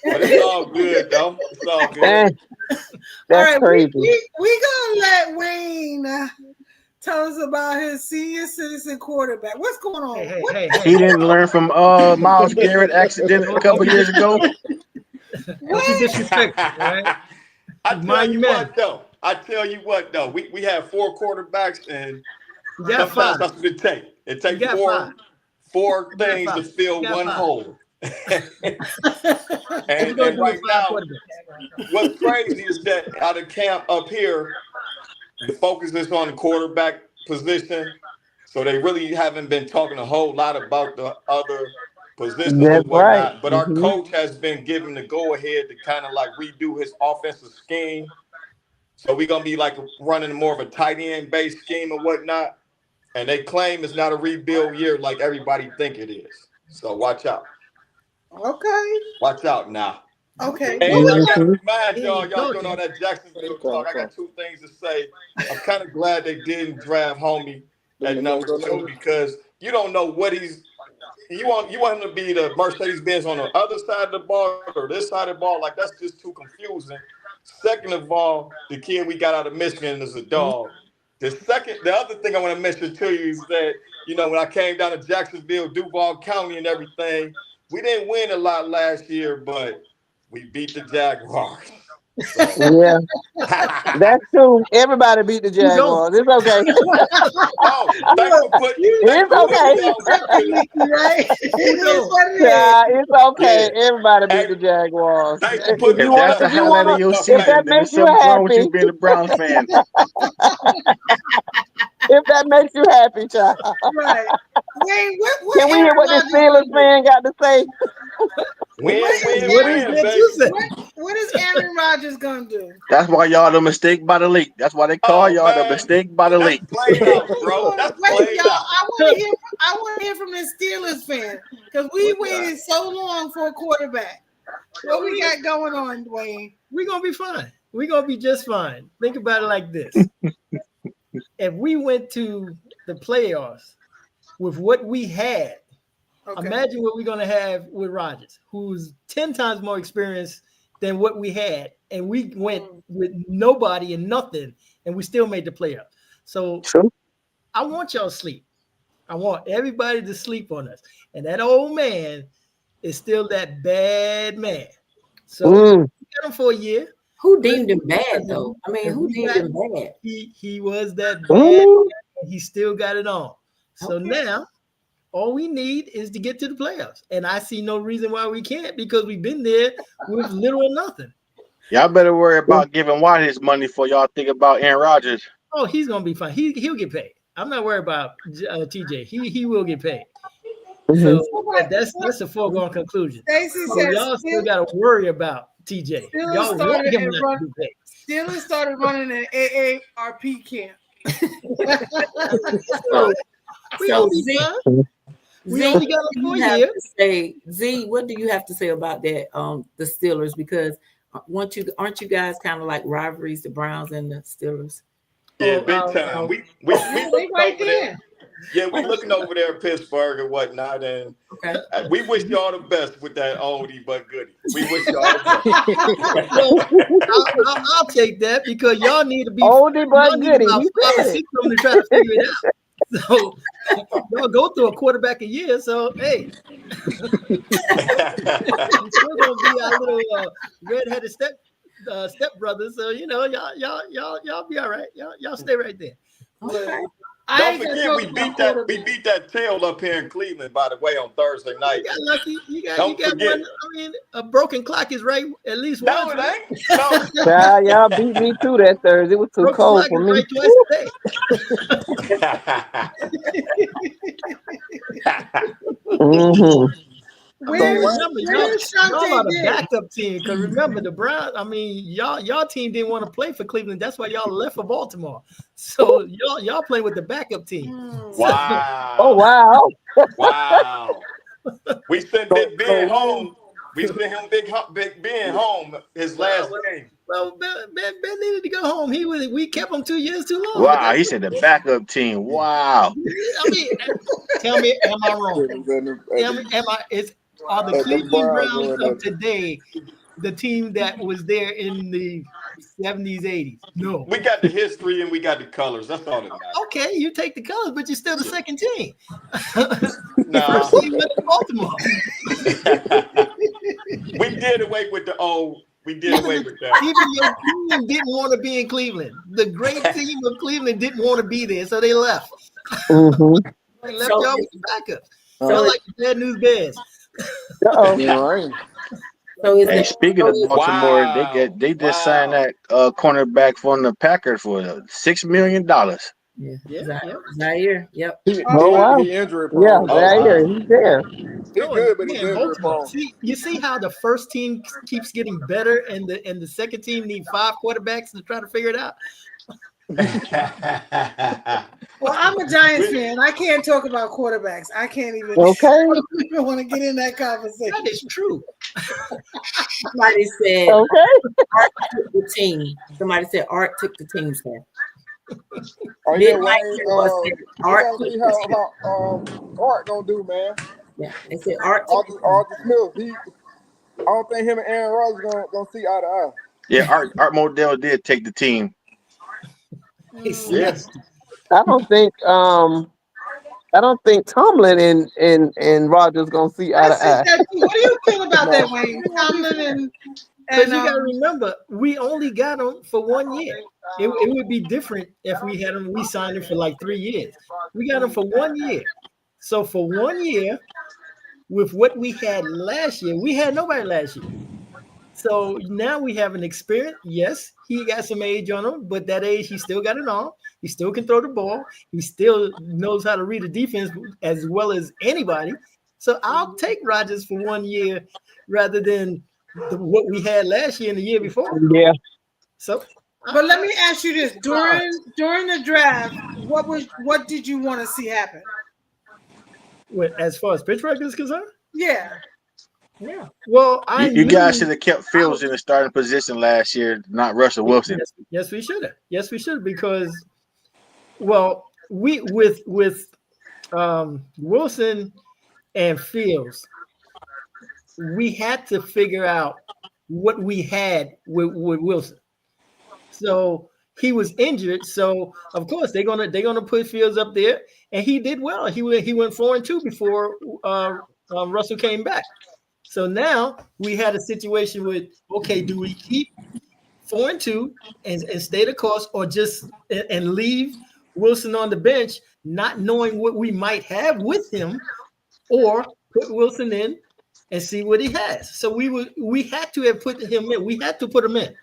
[SPEAKER 7] But it's all good, though. It's all good.
[SPEAKER 3] That's
[SPEAKER 1] all right,
[SPEAKER 3] crazy.
[SPEAKER 1] we gonna let Wayne tell us about his senior citizen quarterback. What's going on?
[SPEAKER 6] Hey.
[SPEAKER 5] He didn't learn from Miles Garrett accident a couple years ago.
[SPEAKER 6] Don't be disrespectful, right?
[SPEAKER 7] I tell
[SPEAKER 6] Mind
[SPEAKER 7] you
[SPEAKER 6] man.
[SPEAKER 7] what, though. We have 4 quarters and
[SPEAKER 6] You got
[SPEAKER 7] sometimes
[SPEAKER 6] 5.
[SPEAKER 7] that's what it takes. It takes
[SPEAKER 6] You got
[SPEAKER 7] 4
[SPEAKER 6] got
[SPEAKER 7] things to
[SPEAKER 6] 5.
[SPEAKER 7] fill
[SPEAKER 6] You got
[SPEAKER 7] one
[SPEAKER 6] 5.
[SPEAKER 7] hole.
[SPEAKER 6] What you
[SPEAKER 7] and
[SPEAKER 6] gonna do
[SPEAKER 7] right
[SPEAKER 6] with 5
[SPEAKER 7] now,
[SPEAKER 6] quarterbacks?
[SPEAKER 7] what's crazy is that out of camp up here, the focus is on the quarterback position. So they really haven't been talking a whole lot about the other positions or
[SPEAKER 3] That's right.
[SPEAKER 7] whatnot. But our coach has been given the go-ahead to kind of like redo his offensive scheme. So we're going to be like running more of a tight end-based scheme and whatnot. And they claim it's not a rebuild year like everybody think it is. So watch out.
[SPEAKER 1] Okay.
[SPEAKER 7] Watch out now.
[SPEAKER 1] Okay.
[SPEAKER 7] And
[SPEAKER 1] Well,
[SPEAKER 7] I
[SPEAKER 1] we
[SPEAKER 7] got
[SPEAKER 1] got-
[SPEAKER 7] to remind y'all
[SPEAKER 6] Hey,
[SPEAKER 7] doing all that Jacksonville talk. I got 2 things to say. I'm kind of glad they didn't draft Homie at number 2 because you don't know what you want him to be the Mercedes-Benz on the other side of the ball or this side of the ball. Like, that's just too confusing. Second of all, the kid we got out of Michigan is a dog. The other thing I want to mention to you is that, when I came down to Jacksonville, Duval County and everything, we didn't win a lot last year, but we beat the Jaguars.
[SPEAKER 3] Yeah, that's true. Everybody beat the Jaguars. It's okay.
[SPEAKER 7] Oh, thanks for putting
[SPEAKER 3] It's okay.
[SPEAKER 1] Right? It is what it is.
[SPEAKER 3] Yeah, it's okay.
[SPEAKER 7] Yeah.
[SPEAKER 3] Everybody beat
[SPEAKER 7] Hey,
[SPEAKER 3] the Jaguars.
[SPEAKER 7] thanks for
[SPEAKER 3] If
[SPEAKER 7] putting
[SPEAKER 3] you
[SPEAKER 7] me
[SPEAKER 3] want,
[SPEAKER 5] That's the
[SPEAKER 3] if you
[SPEAKER 5] highlight
[SPEAKER 3] want,
[SPEAKER 5] of your
[SPEAKER 3] if
[SPEAKER 5] season,
[SPEAKER 3] that
[SPEAKER 5] then
[SPEAKER 3] makes
[SPEAKER 5] there's
[SPEAKER 3] you
[SPEAKER 5] something wrong with
[SPEAKER 3] happy,
[SPEAKER 5] you being a Browns fan.
[SPEAKER 3] if that makes you happy, child.
[SPEAKER 1] Right. Wayne, what
[SPEAKER 3] Can we hear
[SPEAKER 1] Aaron
[SPEAKER 3] what the
[SPEAKER 1] Rodgers
[SPEAKER 3] Steelers
[SPEAKER 1] gonna do?
[SPEAKER 3] fan got to say?
[SPEAKER 7] Win,
[SPEAKER 1] What is
[SPEAKER 7] win,
[SPEAKER 6] What
[SPEAKER 1] Aaron-
[SPEAKER 6] is
[SPEAKER 7] win,
[SPEAKER 6] that
[SPEAKER 7] baby.
[SPEAKER 6] you said?
[SPEAKER 1] What is Aaron Rodgers gonna do?
[SPEAKER 5] That's why y'all the mistake by the lake. That's why they call
[SPEAKER 7] Oh,
[SPEAKER 5] y'all the
[SPEAKER 7] man.
[SPEAKER 5] mistake by the
[SPEAKER 7] That's
[SPEAKER 5] lake.
[SPEAKER 7] played out, bro. That's
[SPEAKER 1] Wait,
[SPEAKER 7] played
[SPEAKER 1] y'all.
[SPEAKER 7] out.
[SPEAKER 1] I want to hear from the Steelers fan because we waited so long for a quarterback. What we got going on, Dwayne?
[SPEAKER 6] We're gonna be fine. We're gonna be just fine. Think about it like this. If we went to the playoffs with what we had,
[SPEAKER 1] Okay.
[SPEAKER 6] imagine what we're gonna have with Rodgers, who's 10 times more experienced than what we had, and we went with nobody and nothing, and we still made the playoffs. So
[SPEAKER 3] True.
[SPEAKER 6] I want y'all to sleep. I want everybody to sleep on us. And that old man is still that bad man. So we got him for a year.
[SPEAKER 2] Who deemed him bad though? I mean, who
[SPEAKER 6] We
[SPEAKER 2] deemed
[SPEAKER 6] got-
[SPEAKER 2] him bad?
[SPEAKER 6] He was that bad.
[SPEAKER 3] Mm.
[SPEAKER 6] And he still got it on. So
[SPEAKER 2] Okay.
[SPEAKER 6] now all we need is to get to the playoffs. And I see no reason why we can't because we've been there with little or nothing.
[SPEAKER 5] Y'all better worry about giving Watt his money before y'all think about Aaron Rodgers.
[SPEAKER 6] Oh, he's gonna be fine. He'll get paid. I'm not worried about TJ. He will get paid. So that's a foregone conclusion.
[SPEAKER 1] Stacy
[SPEAKER 6] So
[SPEAKER 1] said
[SPEAKER 6] y'all still got to worry about TJ.
[SPEAKER 1] Steelers
[SPEAKER 6] Y'all want
[SPEAKER 1] started
[SPEAKER 6] him
[SPEAKER 1] and
[SPEAKER 6] not
[SPEAKER 1] run-
[SPEAKER 6] to be paid.
[SPEAKER 1] Steelers started running an AARP camp.
[SPEAKER 6] We
[SPEAKER 2] So
[SPEAKER 6] gonna be
[SPEAKER 2] Z,
[SPEAKER 6] fine. We
[SPEAKER 2] Z,
[SPEAKER 6] only got
[SPEAKER 2] what
[SPEAKER 6] him
[SPEAKER 2] do
[SPEAKER 6] for
[SPEAKER 2] you
[SPEAKER 6] a
[SPEAKER 2] have
[SPEAKER 6] year.
[SPEAKER 2] to say, Z, what do you have to say about that? The Steelers, because aren't you guys kind of like rivalries, the Browns and the Steelers?
[SPEAKER 7] Yeah, big time. We looking
[SPEAKER 1] right
[SPEAKER 7] over there. Yeah, we looking over there in Pittsburgh and whatnot, and
[SPEAKER 2] Okay.
[SPEAKER 7] we wish y'all the best with that oldie but goodie. We wish y'all the best.
[SPEAKER 6] Well, I'll take that because y'all need to be
[SPEAKER 3] Oldie but
[SPEAKER 6] y'all need
[SPEAKER 3] goodie.
[SPEAKER 6] about
[SPEAKER 3] He
[SPEAKER 6] 5 or
[SPEAKER 3] said
[SPEAKER 6] 6
[SPEAKER 3] it.
[SPEAKER 6] of them to try to figure it out. So y'all go through a quarterback a year. So hey, you're still gonna be our little redheaded step brothers. So y'all be all right. Y'all stay right there.
[SPEAKER 2] Okay.
[SPEAKER 1] I
[SPEAKER 7] Don't
[SPEAKER 1] ain't gonna
[SPEAKER 7] forget,
[SPEAKER 1] talk
[SPEAKER 7] we
[SPEAKER 1] about
[SPEAKER 7] beat that. We
[SPEAKER 1] quarterback.
[SPEAKER 7] beat that tail up here in Cleveland, by the way, on Thursday night.
[SPEAKER 6] You got lucky. You got
[SPEAKER 7] Don't forget.
[SPEAKER 6] one. I mean, a broken clock is right at least
[SPEAKER 7] No,
[SPEAKER 6] once.
[SPEAKER 7] it
[SPEAKER 6] Right?
[SPEAKER 7] ain't. No.
[SPEAKER 3] Child, y'all beat me too that Thursday. It was too
[SPEAKER 6] Broken
[SPEAKER 3] cold
[SPEAKER 6] clock
[SPEAKER 3] for
[SPEAKER 6] is
[SPEAKER 3] me.
[SPEAKER 6] right twice a day.
[SPEAKER 3] Mhm.
[SPEAKER 1] Where's
[SPEAKER 6] Remember, y'all are
[SPEAKER 1] Shante
[SPEAKER 6] the
[SPEAKER 1] Diggs?
[SPEAKER 6] backup team. Because remember, the Browns. I mean, y'all team didn't want to play for Cleveland. That's why y'all left for Baltimore. So y'all play with the backup team.
[SPEAKER 7] Wow.
[SPEAKER 3] Oh wow.
[SPEAKER 7] Wow. We sent Big Ben home. We sent him Big Ben home his last game.
[SPEAKER 6] Well, Ben needed to go home. We kept him 2 years too long.
[SPEAKER 5] Wow, he said the backup team. Wow.
[SPEAKER 6] I mean, tell me, am I wrong? Tell me, are the
[SPEAKER 4] the
[SPEAKER 6] Cleveland
[SPEAKER 4] Browns
[SPEAKER 6] Browns
[SPEAKER 4] were
[SPEAKER 6] of today the team that was there in the 70s, 80s? No.
[SPEAKER 7] We got the history and we got the colors. That's all that matters.
[SPEAKER 6] Okay, you take the colors, but you're still the second team.
[SPEAKER 7] Nah.
[SPEAKER 6] First team went to Baltimore.
[SPEAKER 7] We did away with the old. We did away with that.
[SPEAKER 6] Even your team didn't want to be in Cleveland. The great team of Cleveland didn't want to be there, so they left.
[SPEAKER 3] Mhm.
[SPEAKER 6] They left
[SPEAKER 2] So-
[SPEAKER 6] y'all with the backups.
[SPEAKER 2] So
[SPEAKER 6] Y'all like the bad news bears.
[SPEAKER 3] Uh-oh.
[SPEAKER 4] Yeah, right.
[SPEAKER 2] So is
[SPEAKER 5] Hey,
[SPEAKER 2] it
[SPEAKER 5] speaking of Baltimore,
[SPEAKER 7] Wow.
[SPEAKER 5] they just signed that cornerback from the Packers for $6 million.
[SPEAKER 2] Zaire? Yep.
[SPEAKER 3] Oh wow.
[SPEAKER 4] He injury
[SPEAKER 3] Yeah,
[SPEAKER 4] prone.
[SPEAKER 3] there he is. He's there.
[SPEAKER 4] He good, but he's
[SPEAKER 6] Man,
[SPEAKER 4] injury
[SPEAKER 6] Baltimore.
[SPEAKER 4] prone.
[SPEAKER 6] See, you see how the first team keeps getting better, and the second team need 5 quarterbacks to try to figure it out.
[SPEAKER 1] Well, I'm a Giants fan. I can't talk about quarterbacks. I can't even.
[SPEAKER 3] Okay.
[SPEAKER 1] I don't even want to get in that conversation.
[SPEAKER 6] That is true.
[SPEAKER 2] Somebody said
[SPEAKER 3] Okay.
[SPEAKER 2] Art took the team. Somebody said Art took the team, sir.
[SPEAKER 4] Oh yeah,
[SPEAKER 2] Did
[SPEAKER 4] Wayne.
[SPEAKER 2] Mike tell us that Art
[SPEAKER 4] We're gonna
[SPEAKER 2] took
[SPEAKER 4] see
[SPEAKER 2] the team?
[SPEAKER 4] how Art gonna do, man.
[SPEAKER 2] Yeah, they said Art took the team.
[SPEAKER 4] Arthur Smith. I don't think him and Aaron Rodgers gonna see eye to eye.
[SPEAKER 5] Yeah, Art Modell did take the team.
[SPEAKER 6] He
[SPEAKER 1] Mm.
[SPEAKER 6] snatched it.
[SPEAKER 3] I don't think Tomlin and Rogers gonna see eye
[SPEAKER 1] I
[SPEAKER 3] to
[SPEAKER 1] think
[SPEAKER 3] eye.
[SPEAKER 1] that too. What do you feel about that,
[SPEAKER 4] No.
[SPEAKER 1] Wayne? Tomlin and
[SPEAKER 6] Because you got to remember, we only got him for 1 year. It would be different if we had him. We signed him for like 3 years. We got him for 1 year. So for 1 year, with what we had last year, we had nobody last year. So now we have an experience. Yes, he got some age on him, but that age, he still got it on. He still can throw the ball. He still knows how to read a defense as well as anybody. So I'll take Rodgers for 1 year rather than what we had last year and the year before.
[SPEAKER 3] Yeah.
[SPEAKER 6] So,
[SPEAKER 1] but let me ask you this: during the draft, what did you want to see happen?
[SPEAKER 6] As far as Pittsburgh is concerned,
[SPEAKER 1] Yeah.
[SPEAKER 6] well,
[SPEAKER 5] You guys should have kept Fields in the starting position last year, not Russell Wilson.
[SPEAKER 6] Yes, we should have. Yes, we should, because, well, we with Wilson and Fields, we had to figure out what we had with Wilson. So he was injured, so of course they're gonna put Fields up there, and he did well. He went 4-2 before Russell came back. So now we had a situation with, okay, do we keep 4-2 and stay the course, or just and leave Wilson on the bench, not knowing what we might have with him, or put Wilson in and see what he has? So we had to have put him in. We had to put him in.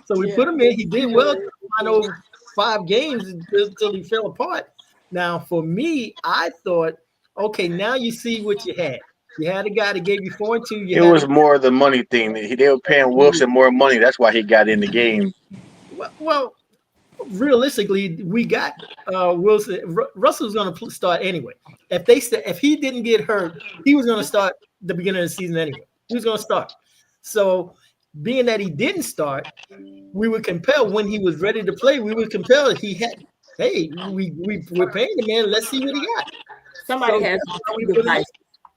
[SPEAKER 6] So we put him in. He did well. I know 5 games until he fell apart. Now, for me, I thought, okay, now you see what you had. You had a guy that gave you 4-2.
[SPEAKER 5] It was more the money thing. They were paying Wilson more money. That's why he got in the game.
[SPEAKER 6] Well, realistically, we got Wilson. Russell's going to start anyway. If he didn't get hurt, he was going to start the beginning of the season anyway. He was going to start. So, being that he didn't start, we were compelled when he was ready to play. We were compelled. We're paying the man. Let's see what he got.
[SPEAKER 2] Somebody has 2 devices.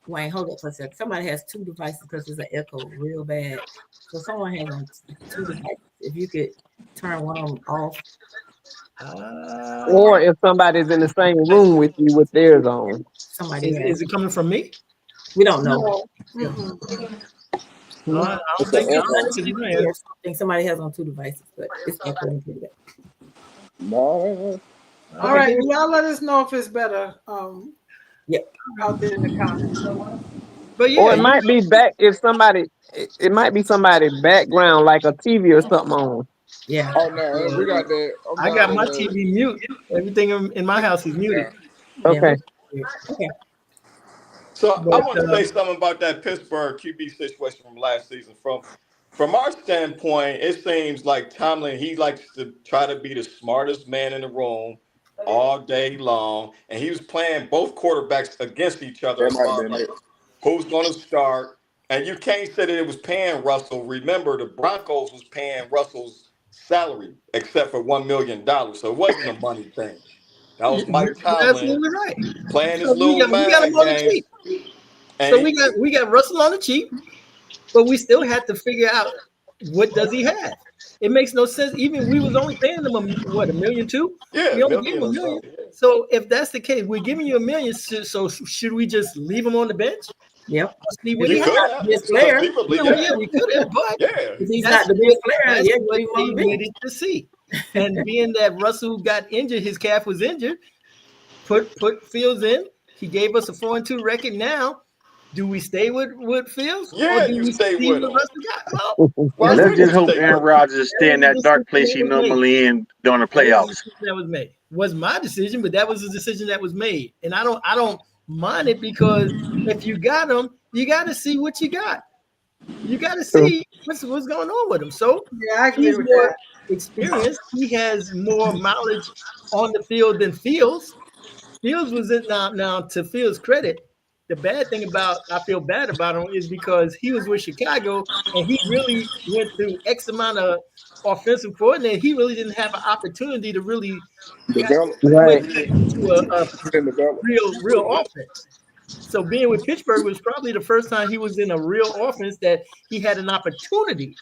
[SPEAKER 2] Wayne, hold up for a second. Somebody has 2 devices because there's an echo real bad. So someone has on 2 devices. If you could turn one of them off.
[SPEAKER 3] Or if somebody's in the same room with you with theirs on.
[SPEAKER 6] Somebody is it coming from me?
[SPEAKER 2] We don't know.
[SPEAKER 1] No.
[SPEAKER 6] I don't think
[SPEAKER 2] I think somebody has on 2 devices, but it's echoing pretty bad.
[SPEAKER 4] No.
[SPEAKER 1] All right, y'all let us know if it's better.
[SPEAKER 2] Yep.
[SPEAKER 1] Out there in the comments.
[SPEAKER 6] But yeah,
[SPEAKER 3] Or it might be back if somebody. It might be somebody's background, like a TV or something on.
[SPEAKER 2] Yeah.
[SPEAKER 4] Oh no, we got that.
[SPEAKER 6] I got my TV mute. Everything in my house is muted.
[SPEAKER 3] Okay.
[SPEAKER 2] Okay.
[SPEAKER 7] So I want to say something about that Pittsburgh QB situation from last season. From our standpoint, it seems like Tomlin, he likes to try to be the smartest man in the room all day long, and he was playing both quarterbacks against each other.
[SPEAKER 4] That might have been it.
[SPEAKER 7] Who's going to start? And you can't say that it was paying Russell. Remember, the Broncos was paying Russell's salary except for $1 million, so it wasn't a money thing. That was Mike Tomlin
[SPEAKER 6] absolutely right.
[SPEAKER 7] playing his
[SPEAKER 6] So
[SPEAKER 7] little
[SPEAKER 6] we got him on the
[SPEAKER 7] game.
[SPEAKER 6] cheap. So we got Russell on the cheap, but we still had to figure out what does he have. It makes no sense. Even we was only paying them $1 million too.
[SPEAKER 7] Yeah,
[SPEAKER 6] we only gave him $1 million. So if that's the case, we're giving you $1 million. So should we just leave him on the bench?
[SPEAKER 2] Yep.
[SPEAKER 6] See what he has.
[SPEAKER 2] Best player.
[SPEAKER 6] Yeah, we could have, but
[SPEAKER 2] if he's not the best player,
[SPEAKER 6] that's what they needed to see. And being that Russell got injured, his calf was injured. Put Fields in. He gave us a 4-2 record. Now, do we stay with Fields?
[SPEAKER 7] Yeah,
[SPEAKER 6] or do
[SPEAKER 7] you
[SPEAKER 6] we
[SPEAKER 7] stay with him.
[SPEAKER 5] Let's just hope Aaron Rodgers stay in that dark place he normally in during the playoffs.
[SPEAKER 6] That was made. Was my decision, but that was the decision that was made, and I don't mind it, because if you got him, you got to see what you got. You got to see what's going on with him. So
[SPEAKER 1] yeah, I agree
[SPEAKER 6] he's
[SPEAKER 1] with
[SPEAKER 6] more
[SPEAKER 1] that.
[SPEAKER 6] experienced. He has more mileage on the field than Fields. Fields was in now. To Fields' credit, the bad thing about I feel bad about him is because he was with Chicago and he really went through X amount of offensive coordinator. He really didn't have an opportunity to really
[SPEAKER 4] develop
[SPEAKER 6] to a real offense. So being with Pittsburgh was probably the first time he was in a real offense that he had an opportunity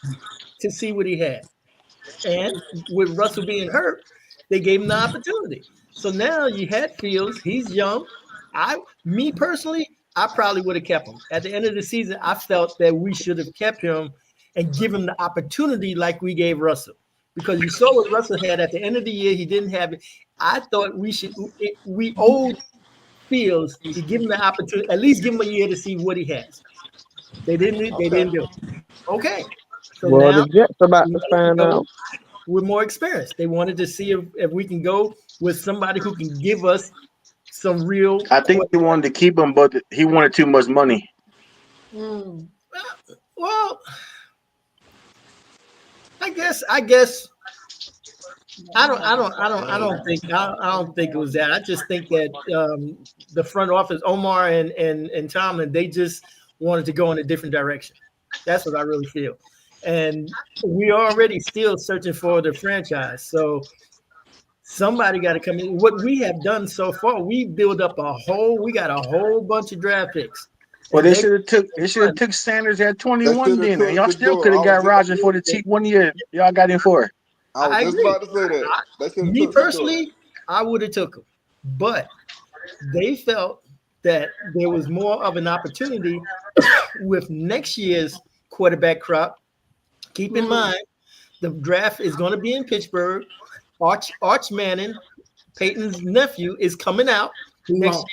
[SPEAKER 6] to see what he had. And with Russell being hurt, They gave him the opportunity. So now you had Fields. He's young. Me personally, I probably would have kept him. At the end of the season, I felt that we should have kept him and give him the opportunity like we gave Russell. Because you saw what Russell had at the end of the year. He didn't have it. I thought we owed Fields to give him the opportunity, at least give him a year to see what he has. They didn't do it. Okay. So
[SPEAKER 3] Well,
[SPEAKER 6] now
[SPEAKER 3] the Jets about to find out.
[SPEAKER 6] with more experience. They wanted to see if we can go with somebody who can give us some real.
[SPEAKER 5] I think he wanted to keep him, but he wanted too much money.
[SPEAKER 6] Well, I guess I don't think it was that. I just think that the front office, Omar and Tomlin, they just wanted to go in a different direction. That's what I really feel. And we are already still searching for the franchise. So somebody got to come in. What we have done so far, we built up we got a whole bunch of draft picks.
[SPEAKER 5] Well, they should have took Sanders at 21 then. Y'all still could have got Rodgers for the cheap 1 year. Y'all got him for it.
[SPEAKER 4] I was just about to say that.
[SPEAKER 6] Me personally, I would have took him. But they felt that there was more of an opportunity with next year's quarterback crop. Keep in mind, the draft is going to be in Pittsburgh. Arch Manning, Peyton's nephew, is coming out next year.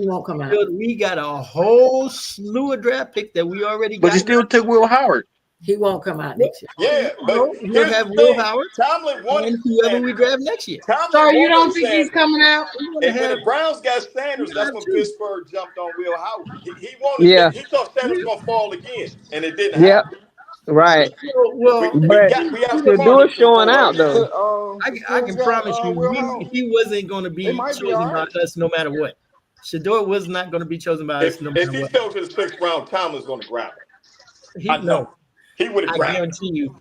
[SPEAKER 2] He won't come out.
[SPEAKER 6] We got a whole slew of draft picks that we already got.
[SPEAKER 5] But you still took Will Howard.
[SPEAKER 2] He won't come out next year.
[SPEAKER 7] Yeah, but
[SPEAKER 6] we'll have Will Howard
[SPEAKER 7] Tomlin wanted
[SPEAKER 6] and whoever we draft next year.
[SPEAKER 1] So you don't think he's coming out?
[SPEAKER 7] And when the Browns got Sanders, that's when Pittsburgh jumped on Will Howard. He wanted. He thought Sanders was gonna fall again, and it didn't happen.
[SPEAKER 3] Right.
[SPEAKER 6] Well,
[SPEAKER 3] But Shador showing out though.
[SPEAKER 6] I can promise you, he wasn't going to be chosen by us no matter what. Shador was not going to be chosen by us no matter what.
[SPEAKER 7] If he fell to the 6th round, Tomlin's going to grab him. I know.
[SPEAKER 6] No,
[SPEAKER 7] he would have grabbed him.
[SPEAKER 6] I guarantee you.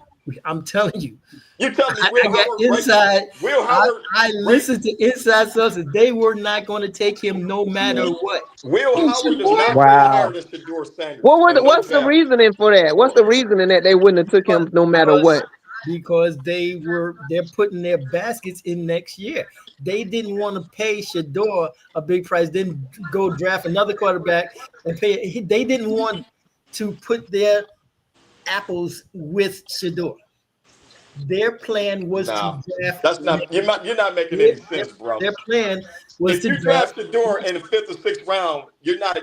[SPEAKER 6] I'm telling you.
[SPEAKER 7] You tell me
[SPEAKER 6] I got inside.
[SPEAKER 7] Will Howard.
[SPEAKER 6] I listened to inside sources. They were not going to take him no matter what.
[SPEAKER 7] Will Howard does not higher than Shador Sanders.
[SPEAKER 3] What's the reasoning for that? What's the reasoning that they wouldn't have took him no matter what?
[SPEAKER 6] Because they're putting their baskets in next year. They didn't want to pay Shador a big price, then go draft another quarterback and pay. They didn't want to put their apples with Shador. Their plan was to draft.
[SPEAKER 7] That's not. You're not making any sense, bro.
[SPEAKER 6] Their plan was
[SPEAKER 7] if you draft Shador in the 5th or 6th round, you're not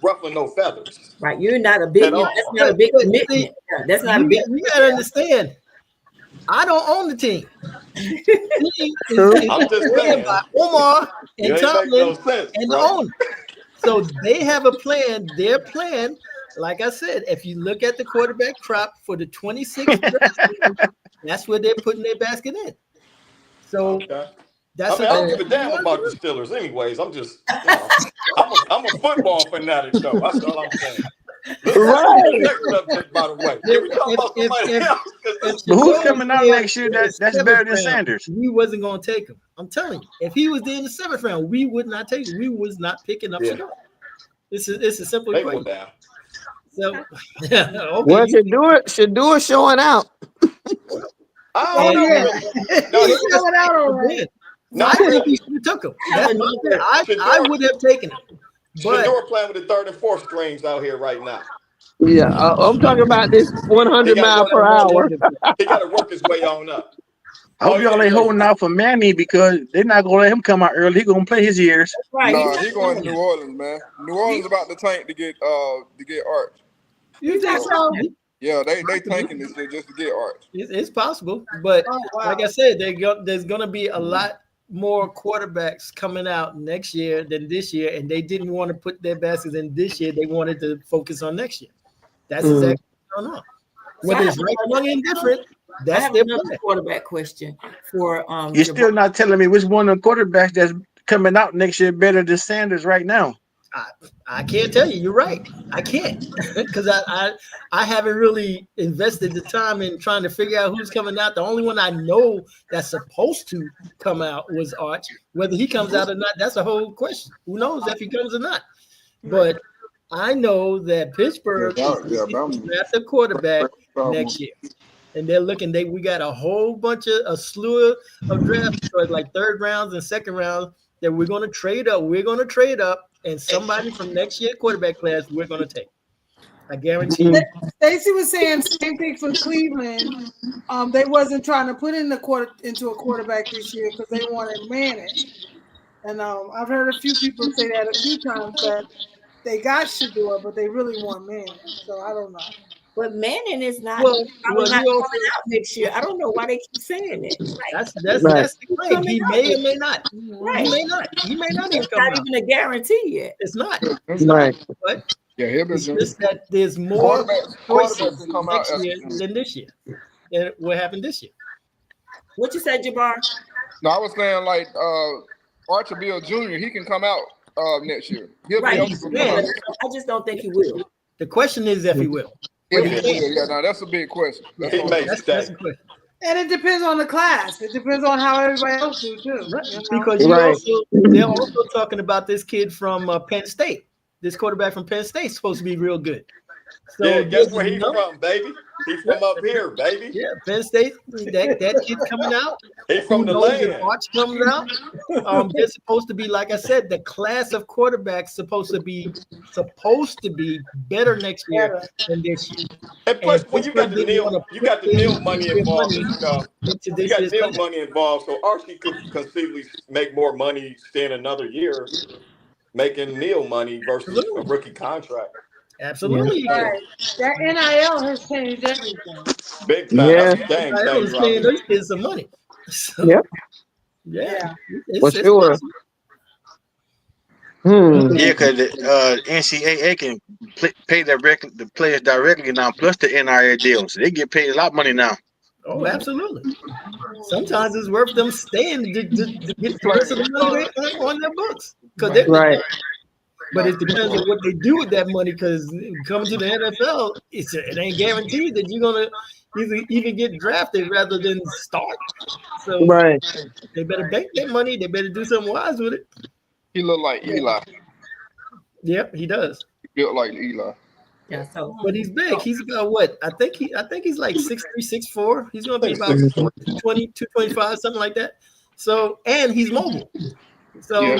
[SPEAKER 7] ruffling no feathers.
[SPEAKER 2] Right. You're not a big. That's not a big commitment. That's not a big.
[SPEAKER 6] You gotta understand. I don't own the team.
[SPEAKER 7] I'm just saying.
[SPEAKER 6] By Omar and Tomlin and the owner. So they have a plan. Their plan, like I said, if you look at the quarterback crop for the 26th, that's where they're putting their basket in. So that's
[SPEAKER 7] I don't give a damn about the Steelers, anyways. I'm just, I'm a football fanatic, though. That's all I'm saying.
[SPEAKER 3] Right.
[SPEAKER 7] Next subject, by the way. Yeah, we talking about somebody else.
[SPEAKER 5] But who's coming out next year that's better than Sanders?
[SPEAKER 6] We wasn't going to take him. I'm telling you. If he was there in the 7th round, we would not take him. We was not picking up Shador. It's a simple equation. So, okay.
[SPEAKER 3] Well, Shador showing out.
[SPEAKER 7] I don't know.
[SPEAKER 1] No, he's showing out already.
[SPEAKER 6] No, I think he should have took him. I would have taken him.
[SPEAKER 7] But Shador playing with the 3rd and 4th strings out here right now.
[SPEAKER 3] Yeah, I'm talking about this 100 mile per hour.
[SPEAKER 7] He got to work his way on up.
[SPEAKER 5] I hope y'all ain't holding out for Manny because they're not gonna let him come out early. He's gonna play his years.
[SPEAKER 2] Right.
[SPEAKER 4] No, he's going to New Orleans, man. New Orleans about to tank to get Arch.
[SPEAKER 6] You think so?
[SPEAKER 4] Yeah, they tanking this year just to get Arch.
[SPEAKER 6] It's possible, but like I said, there's gonna be a lot more quarterbacks coming out next year than this year, and they didn't want to put their baskets in this year. They wanted to focus on next year. That's exactly what's going on. Whether it's right, wrong, and different, that's their plan.
[SPEAKER 2] Quarterback question for
[SPEAKER 5] You're still not telling me which one of the quarterbacks that's coming out next year better than Sanders right now.
[SPEAKER 6] I can't tell you. You're right. I can't because I haven't really invested the time in trying to figure out who's coming out. The only one I know that's supposed to come out was Arch. Whether he comes out or not, that's a whole question. Who knows if he comes or not? But I know that Pittsburgh is draft a quarterback next year. and they're looking. We got a whole bunch of a slew of draft choices, like third rounds and second rounds, that we're going to trade up. We're going to trade up, and somebody from next year quarterback class we're going to take. I guarantee you.
[SPEAKER 1] Stacy was saying same thing for Cleveland. They wasn't trying to put into a quarterback this year because they wanted Manning. And I've heard a few people say that a few times that they got Shador, but they really want Manning. So I don't know.
[SPEAKER 2] But Manning is not,
[SPEAKER 6] Well,
[SPEAKER 2] probably not
[SPEAKER 6] you also,
[SPEAKER 2] coming out next year. I don't know why they keep saying it. Like,
[SPEAKER 6] that's the claim. He may or may not.
[SPEAKER 2] right.
[SPEAKER 6] He may not. He may not even
[SPEAKER 2] it's
[SPEAKER 6] come
[SPEAKER 2] not
[SPEAKER 6] out.
[SPEAKER 2] even a guarantee yet.
[SPEAKER 6] It's not.
[SPEAKER 3] Right.
[SPEAKER 6] But
[SPEAKER 4] Yeah, he'll be
[SPEAKER 6] it's just that there's more
[SPEAKER 4] quarterbacks
[SPEAKER 6] choices
[SPEAKER 4] can come out
[SPEAKER 6] next year than this year. And what happened this year?
[SPEAKER 2] What you said, Jabbar?
[SPEAKER 4] No, I was saying like Archer Bill Jr. He can come out next year. He'll
[SPEAKER 2] Right.
[SPEAKER 4] be able to come out.
[SPEAKER 2] I just don't think he will.
[SPEAKER 6] The question is if he will.
[SPEAKER 4] If
[SPEAKER 6] But
[SPEAKER 4] he
[SPEAKER 6] he
[SPEAKER 4] will, yeah, no, that's a big question. That's
[SPEAKER 7] He
[SPEAKER 4] all.
[SPEAKER 7] may
[SPEAKER 6] That's
[SPEAKER 7] stay.
[SPEAKER 6] the question.
[SPEAKER 1] And it depends on the class. It depends on how everybody else do too.
[SPEAKER 6] Right.
[SPEAKER 1] You know?
[SPEAKER 6] Because
[SPEAKER 3] Right.
[SPEAKER 6] they're also talking about this kid from Penn State. This quarterback from Penn State is supposed to be real good. So
[SPEAKER 7] Yeah, guess
[SPEAKER 6] there's
[SPEAKER 7] where he's
[SPEAKER 6] enough-
[SPEAKER 7] from, baby? He's from up here, baby.
[SPEAKER 6] Yeah, Penn State. That kid's coming out.
[SPEAKER 7] He's from the
[SPEAKER 6] Who knows if
[SPEAKER 7] land.
[SPEAKER 6] Arch comes out? They're supposed to be, like I said, the class of quarterbacks supposed to be better next year than this year.
[SPEAKER 7] And plus,
[SPEAKER 6] And
[SPEAKER 7] when you got the
[SPEAKER 6] Pittsburgh didn't
[SPEAKER 7] Neil,
[SPEAKER 6] wanna
[SPEAKER 7] you got the
[SPEAKER 6] put
[SPEAKER 7] Neil
[SPEAKER 6] in
[SPEAKER 7] money
[SPEAKER 6] their
[SPEAKER 7] involved.
[SPEAKER 6] money into
[SPEAKER 7] You
[SPEAKER 6] this
[SPEAKER 7] got
[SPEAKER 6] year's
[SPEAKER 7] Neil
[SPEAKER 6] class.
[SPEAKER 7] money involved, so Archie could conceivably make more money staying another year, making Neil money versus a rookie contract.
[SPEAKER 6] Absolutely.
[SPEAKER 1] Right. That NIL has changed everything.
[SPEAKER 7] Big time.
[SPEAKER 3] Yeah.
[SPEAKER 7] That's a dang
[SPEAKER 6] I
[SPEAKER 7] thing,
[SPEAKER 6] was paying
[SPEAKER 7] Robbie.
[SPEAKER 6] those kids some money. So,
[SPEAKER 3] Yep.
[SPEAKER 6] yeah.
[SPEAKER 3] For sure.
[SPEAKER 5] Yeah, because the NCAA can pay the players directly now, plus the NIL deals. They get paid a lot of money now.
[SPEAKER 6] Oh, absolutely. Sometimes it's worth them staying to get the rest of the money they earn on their books.
[SPEAKER 3] Right.
[SPEAKER 6] But it depends on what they do with that money, because coming to the NFL, it ain't guaranteed that you're going to even get drafted rather than start. So
[SPEAKER 3] Right.
[SPEAKER 6] they better bank that money. They better do something wise with it.
[SPEAKER 4] He look like Eli.
[SPEAKER 6] Yep, he does.
[SPEAKER 4] He built like Eli.
[SPEAKER 2] Yeah, so
[SPEAKER 6] But he's big. He's about what? I think he's like 6'3", 6'4". He's gonna be about 225, something like that. So, and he's mobile. So
[SPEAKER 4] Yeah.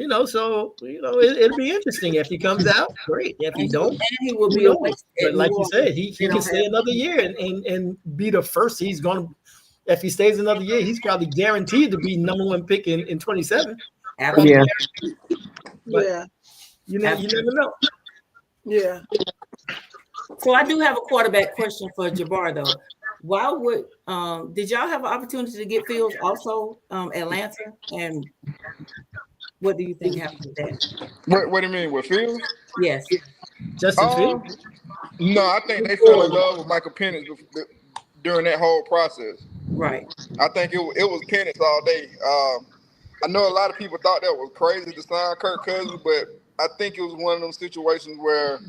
[SPEAKER 6] it'll be interesting if he comes out. Great. If he don't,
[SPEAKER 2] and he will be
[SPEAKER 6] who
[SPEAKER 2] a
[SPEAKER 6] knows?
[SPEAKER 2] waste.
[SPEAKER 6] But like you said, he
[SPEAKER 2] They
[SPEAKER 6] can
[SPEAKER 2] don't
[SPEAKER 6] stay
[SPEAKER 2] have-
[SPEAKER 6] another year and be the first. He's gonna, if he stays another year, he's probably guaranteed to be number one pick in 27.
[SPEAKER 3] Yeah.
[SPEAKER 6] But
[SPEAKER 1] Yeah.
[SPEAKER 6] you never know.
[SPEAKER 1] Yeah.
[SPEAKER 2] So I do have a quarterback question for Jabbar though. Why would did y'all have an opportunity to get Fields also Atlanta? And what do you think happened with that?
[SPEAKER 4] What do you mean with Fields?
[SPEAKER 2] Yes.
[SPEAKER 6] Justin Fields.
[SPEAKER 4] No, I think they fell in love with Michael Penix during that whole process.
[SPEAKER 2] Right.
[SPEAKER 4] I think it was Penix all day. I know a lot of people thought that was crazy to sign Kirk Cousins, but I think it was one of them situations where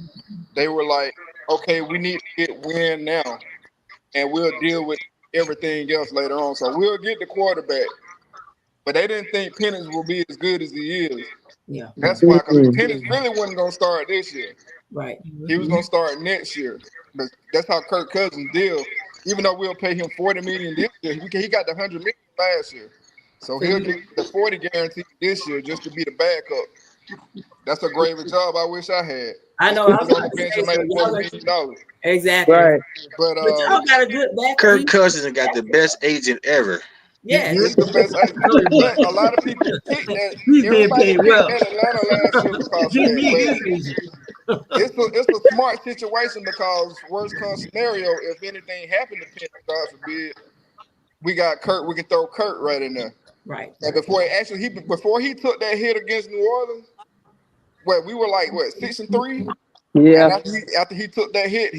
[SPEAKER 4] they were like, okay, we need to get win now, and we'll deal with everything else later on. So we'll get the quarterback. But they didn't think Penix will be as good as he is.
[SPEAKER 2] Yeah.
[SPEAKER 4] That's why, because Penix really wasn't going to start this year.
[SPEAKER 2] Right.
[SPEAKER 4] He was going to start next year. But that's how Kirk Cousins deal. Even though we'll pay him $40 million this year, he got the $100 million last year. So he'll get the 40 guarantee this year just to be the backup. That's a gravy job I wish I had.
[SPEAKER 2] I know. I was about to say, so y'all
[SPEAKER 4] $40 million.
[SPEAKER 2] exactly.
[SPEAKER 3] Right.
[SPEAKER 4] But
[SPEAKER 2] But y'all got a good back.
[SPEAKER 5] Kirk Cousins got the best agent ever.
[SPEAKER 2] Yeah.
[SPEAKER 4] he's the best. But a lot of people pick that.
[SPEAKER 6] He's being
[SPEAKER 4] Everybody
[SPEAKER 6] paid
[SPEAKER 4] picked
[SPEAKER 6] well.
[SPEAKER 4] that Atlanta last year because
[SPEAKER 6] Give
[SPEAKER 4] of
[SPEAKER 6] me
[SPEAKER 4] that.
[SPEAKER 6] his agent.
[SPEAKER 4] But it's a smart situation because worst case scenario, if anything happened to Penn, God forbid, we got Kurt. We can throw Kurt right in there.
[SPEAKER 2] Right.
[SPEAKER 4] And before he took that hit against New Orleans, we were like 6-3.
[SPEAKER 3] Yeah.
[SPEAKER 4] And after he took that hit,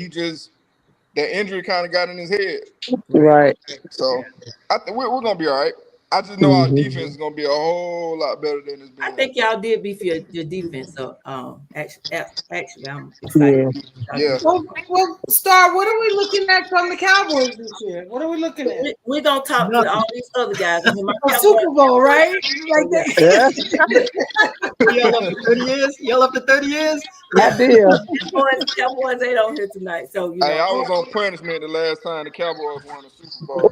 [SPEAKER 4] that injury kind of got in his head.
[SPEAKER 3] Right.
[SPEAKER 4] So I think we're gonna be all right. I just know our
[SPEAKER 3] Mhm.
[SPEAKER 4] defense is gonna be a whole lot better than it's been.
[SPEAKER 2] I think y'all did beef your defense. So actually, I'm excited.
[SPEAKER 4] Yeah.
[SPEAKER 1] Well, Star, what are we looking at from the Cowboys this year? What are we looking at?
[SPEAKER 2] We're gonna talk to all these other guys. I mean, my
[SPEAKER 1] A Super Bowl, right? Like
[SPEAKER 3] Yeah,
[SPEAKER 6] Y'all up to 30 years? Y'all up to 30 years?
[SPEAKER 3] I did.
[SPEAKER 2] Cowboys ain't on here tonight, so you know.
[SPEAKER 4] Hey, I was on punishment the last time the Cowboys won the Super Bowl.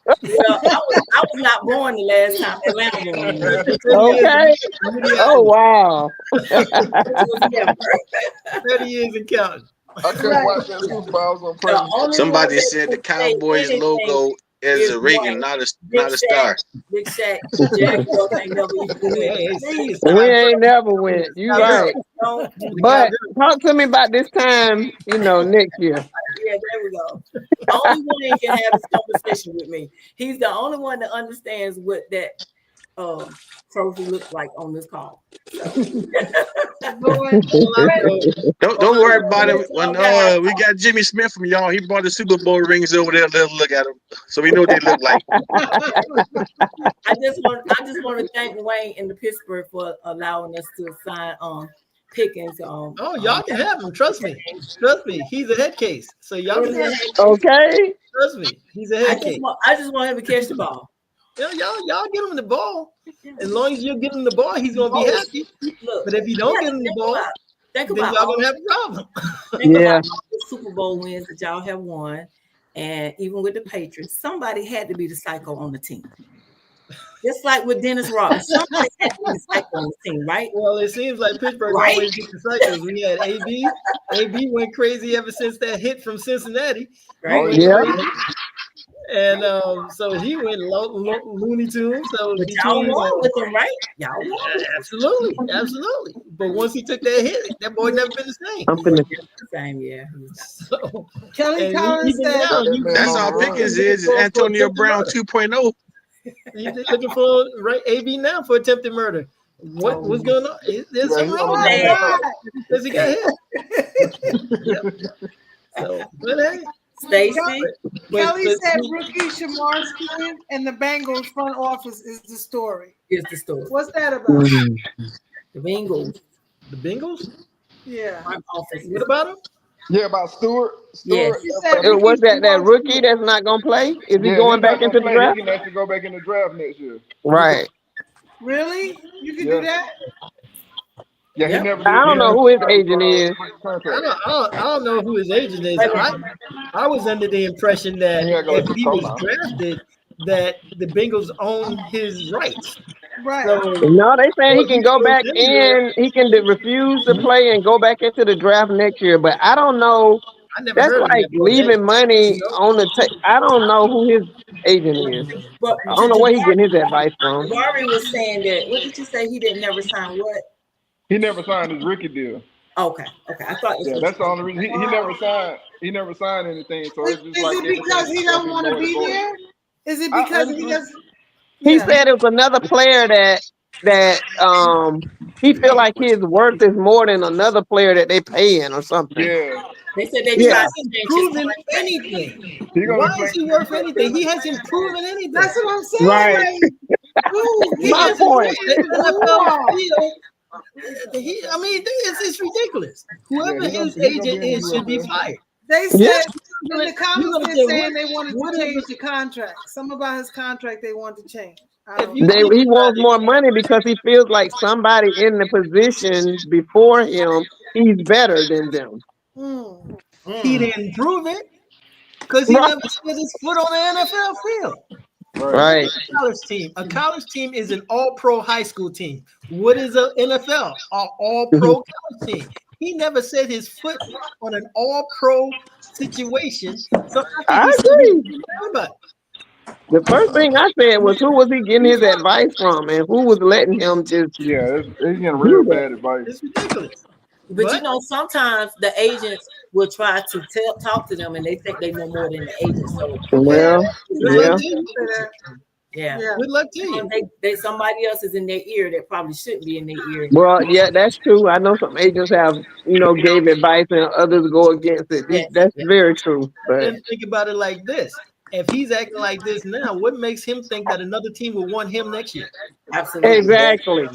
[SPEAKER 2] Well, I was not born the last time Atlanta won.
[SPEAKER 3] Okay. Oh wow.
[SPEAKER 6] 30 years and counting.
[SPEAKER 4] I couldn't watch that Super Bowl. I was on punishment.
[SPEAKER 5] Somebody said the Cowboys logo is a ring and not a star.
[SPEAKER 2] Big Shaq, Jaguars ain't never even
[SPEAKER 6] Hey,
[SPEAKER 3] We ain't never went. You right. But talk to me about this time, next year.
[SPEAKER 2] Yeah, there we go. Only one can have this conversation with me. He's the only one that understands what that trophy looks like on this call.
[SPEAKER 5] Don't worry about it. When we got Jimmy Smith from y'all, he brought the Super Bowl rings over there. Let's look at them, so we know what they look like.
[SPEAKER 2] I just want to thank Wayne and the Pittsburgh for allowing us to sign Pickens.
[SPEAKER 6] Oh, y'all can have him. Trust me. He's a head case. So y'all can have him.
[SPEAKER 3] Okay.
[SPEAKER 6] Trust me. He's a head case.
[SPEAKER 2] I just want him to catch the ball.
[SPEAKER 6] Y'all get him the ball. As long as you give him the ball, he's gonna be happy.
[SPEAKER 2] Look,
[SPEAKER 6] but if you don't give him the ball, then y'all gonna have a problem.
[SPEAKER 2] Think about the Super Bowl wins that y'all have won, and even with the Patriots, somebody had to be the psycho on the team. Just like with Dennis Rodman, somebody had to be the psycho on the team, right?
[SPEAKER 6] Well, it seems like Pittsburgh always gets the psychos. We had AB. AB went crazy ever since that hit from Cincinnati.
[SPEAKER 2] Right?
[SPEAKER 3] Yeah.
[SPEAKER 6] And so he went Looney Tunes. So
[SPEAKER 2] but y'all won with him, right? Y'all won.
[SPEAKER 6] Absolutely. But once he took that hit, that boy never been the same.
[SPEAKER 2] The same, yeah.
[SPEAKER 6] So
[SPEAKER 1] Kelly Collins said,
[SPEAKER 5] That's all Pickens is Antonio Brown 2.0.
[SPEAKER 6] He's looking for AB now for attempted murder. What's going on? There's something wrong with that. Because he got hit. So, but hey.
[SPEAKER 2] Stacy.
[SPEAKER 1] Kelly said rookie Shamar Stevens and the Bengals front office is the story.
[SPEAKER 2] Is the story.
[SPEAKER 1] What's that about?
[SPEAKER 2] The Bengals.
[SPEAKER 6] The Bengals?
[SPEAKER 1] Yeah.
[SPEAKER 6] What about him?
[SPEAKER 4] Yeah, about Stewart.
[SPEAKER 2] Yes.
[SPEAKER 3] Was that rookie that's not gonna play? Is he going back into the draft?
[SPEAKER 4] He can actually go back in the draft next year.
[SPEAKER 3] Right.
[SPEAKER 1] Really? You can do that?
[SPEAKER 4] Yeah, he never.
[SPEAKER 3] I don't know who his agent is.
[SPEAKER 6] I don't know who his agent is. I was under the impression that if he was drafted, that the Bengals own his rights.
[SPEAKER 1] Right.
[SPEAKER 6] So,
[SPEAKER 3] No, they saying he can go back in. He can refuse to play and go back into the draft next year. But I don't know. That's like leaving money on the table. I don't know who his agent is.
[SPEAKER 2] But
[SPEAKER 3] I don't know where he getting his advice from.
[SPEAKER 2] Rory was saying that. What did you say? He didn't never sign what?
[SPEAKER 4] He never signed his rookie deal.
[SPEAKER 2] Okay. I thought.
[SPEAKER 4] That's the only reason he never signed. He never signed anything. So it's just
[SPEAKER 1] is it because he don't want to be there? Is it because he doesn't?
[SPEAKER 3] He said it was another player that he feel like his worth is more than another player that they paying or something.
[SPEAKER 4] Yeah.
[SPEAKER 2] They said they
[SPEAKER 6] tried improving anything. Why is he worth anything? He hasn't proven anything.
[SPEAKER 1] That's what I'm saying.
[SPEAKER 3] Right.
[SPEAKER 1] Like,
[SPEAKER 3] my point.
[SPEAKER 6] It's ridiculous. Whoever his agent is should be fired.
[SPEAKER 1] They said in the comments they're saying they wanted to change the contract. Something about his contract they want to change.
[SPEAKER 3] He wants more money because he feels like somebody in the position before him, he's better than them.
[SPEAKER 6] He didn't prove it because he never set his foot on the NFL field.
[SPEAKER 3] Right.
[SPEAKER 6] A college team is an all-pro high school team. What is an NFL? An all-pro college team. He never set his foot on an all-pro situation. So
[SPEAKER 3] I agree. The first thing I said was, who was he getting his advice from, and who was letting him just?
[SPEAKER 4] Yeah, he's getting real bad advice.
[SPEAKER 6] It's ridiculous.
[SPEAKER 2] But sometimes the agents will try to talk to them, and they think they know more than the agents. So yeah.
[SPEAKER 6] Good luck to you.
[SPEAKER 2] They somebody else is in their ear that probably shouldn't be in their ear.
[SPEAKER 3] Well, yeah, that's true. I know some agents have, gave advice and others go against it. That's very true. But
[SPEAKER 6] and think about it like this: if he's acting like this now, what makes him think that another team will want him next year?
[SPEAKER 2] Absolutely.
[SPEAKER 3] Exactly.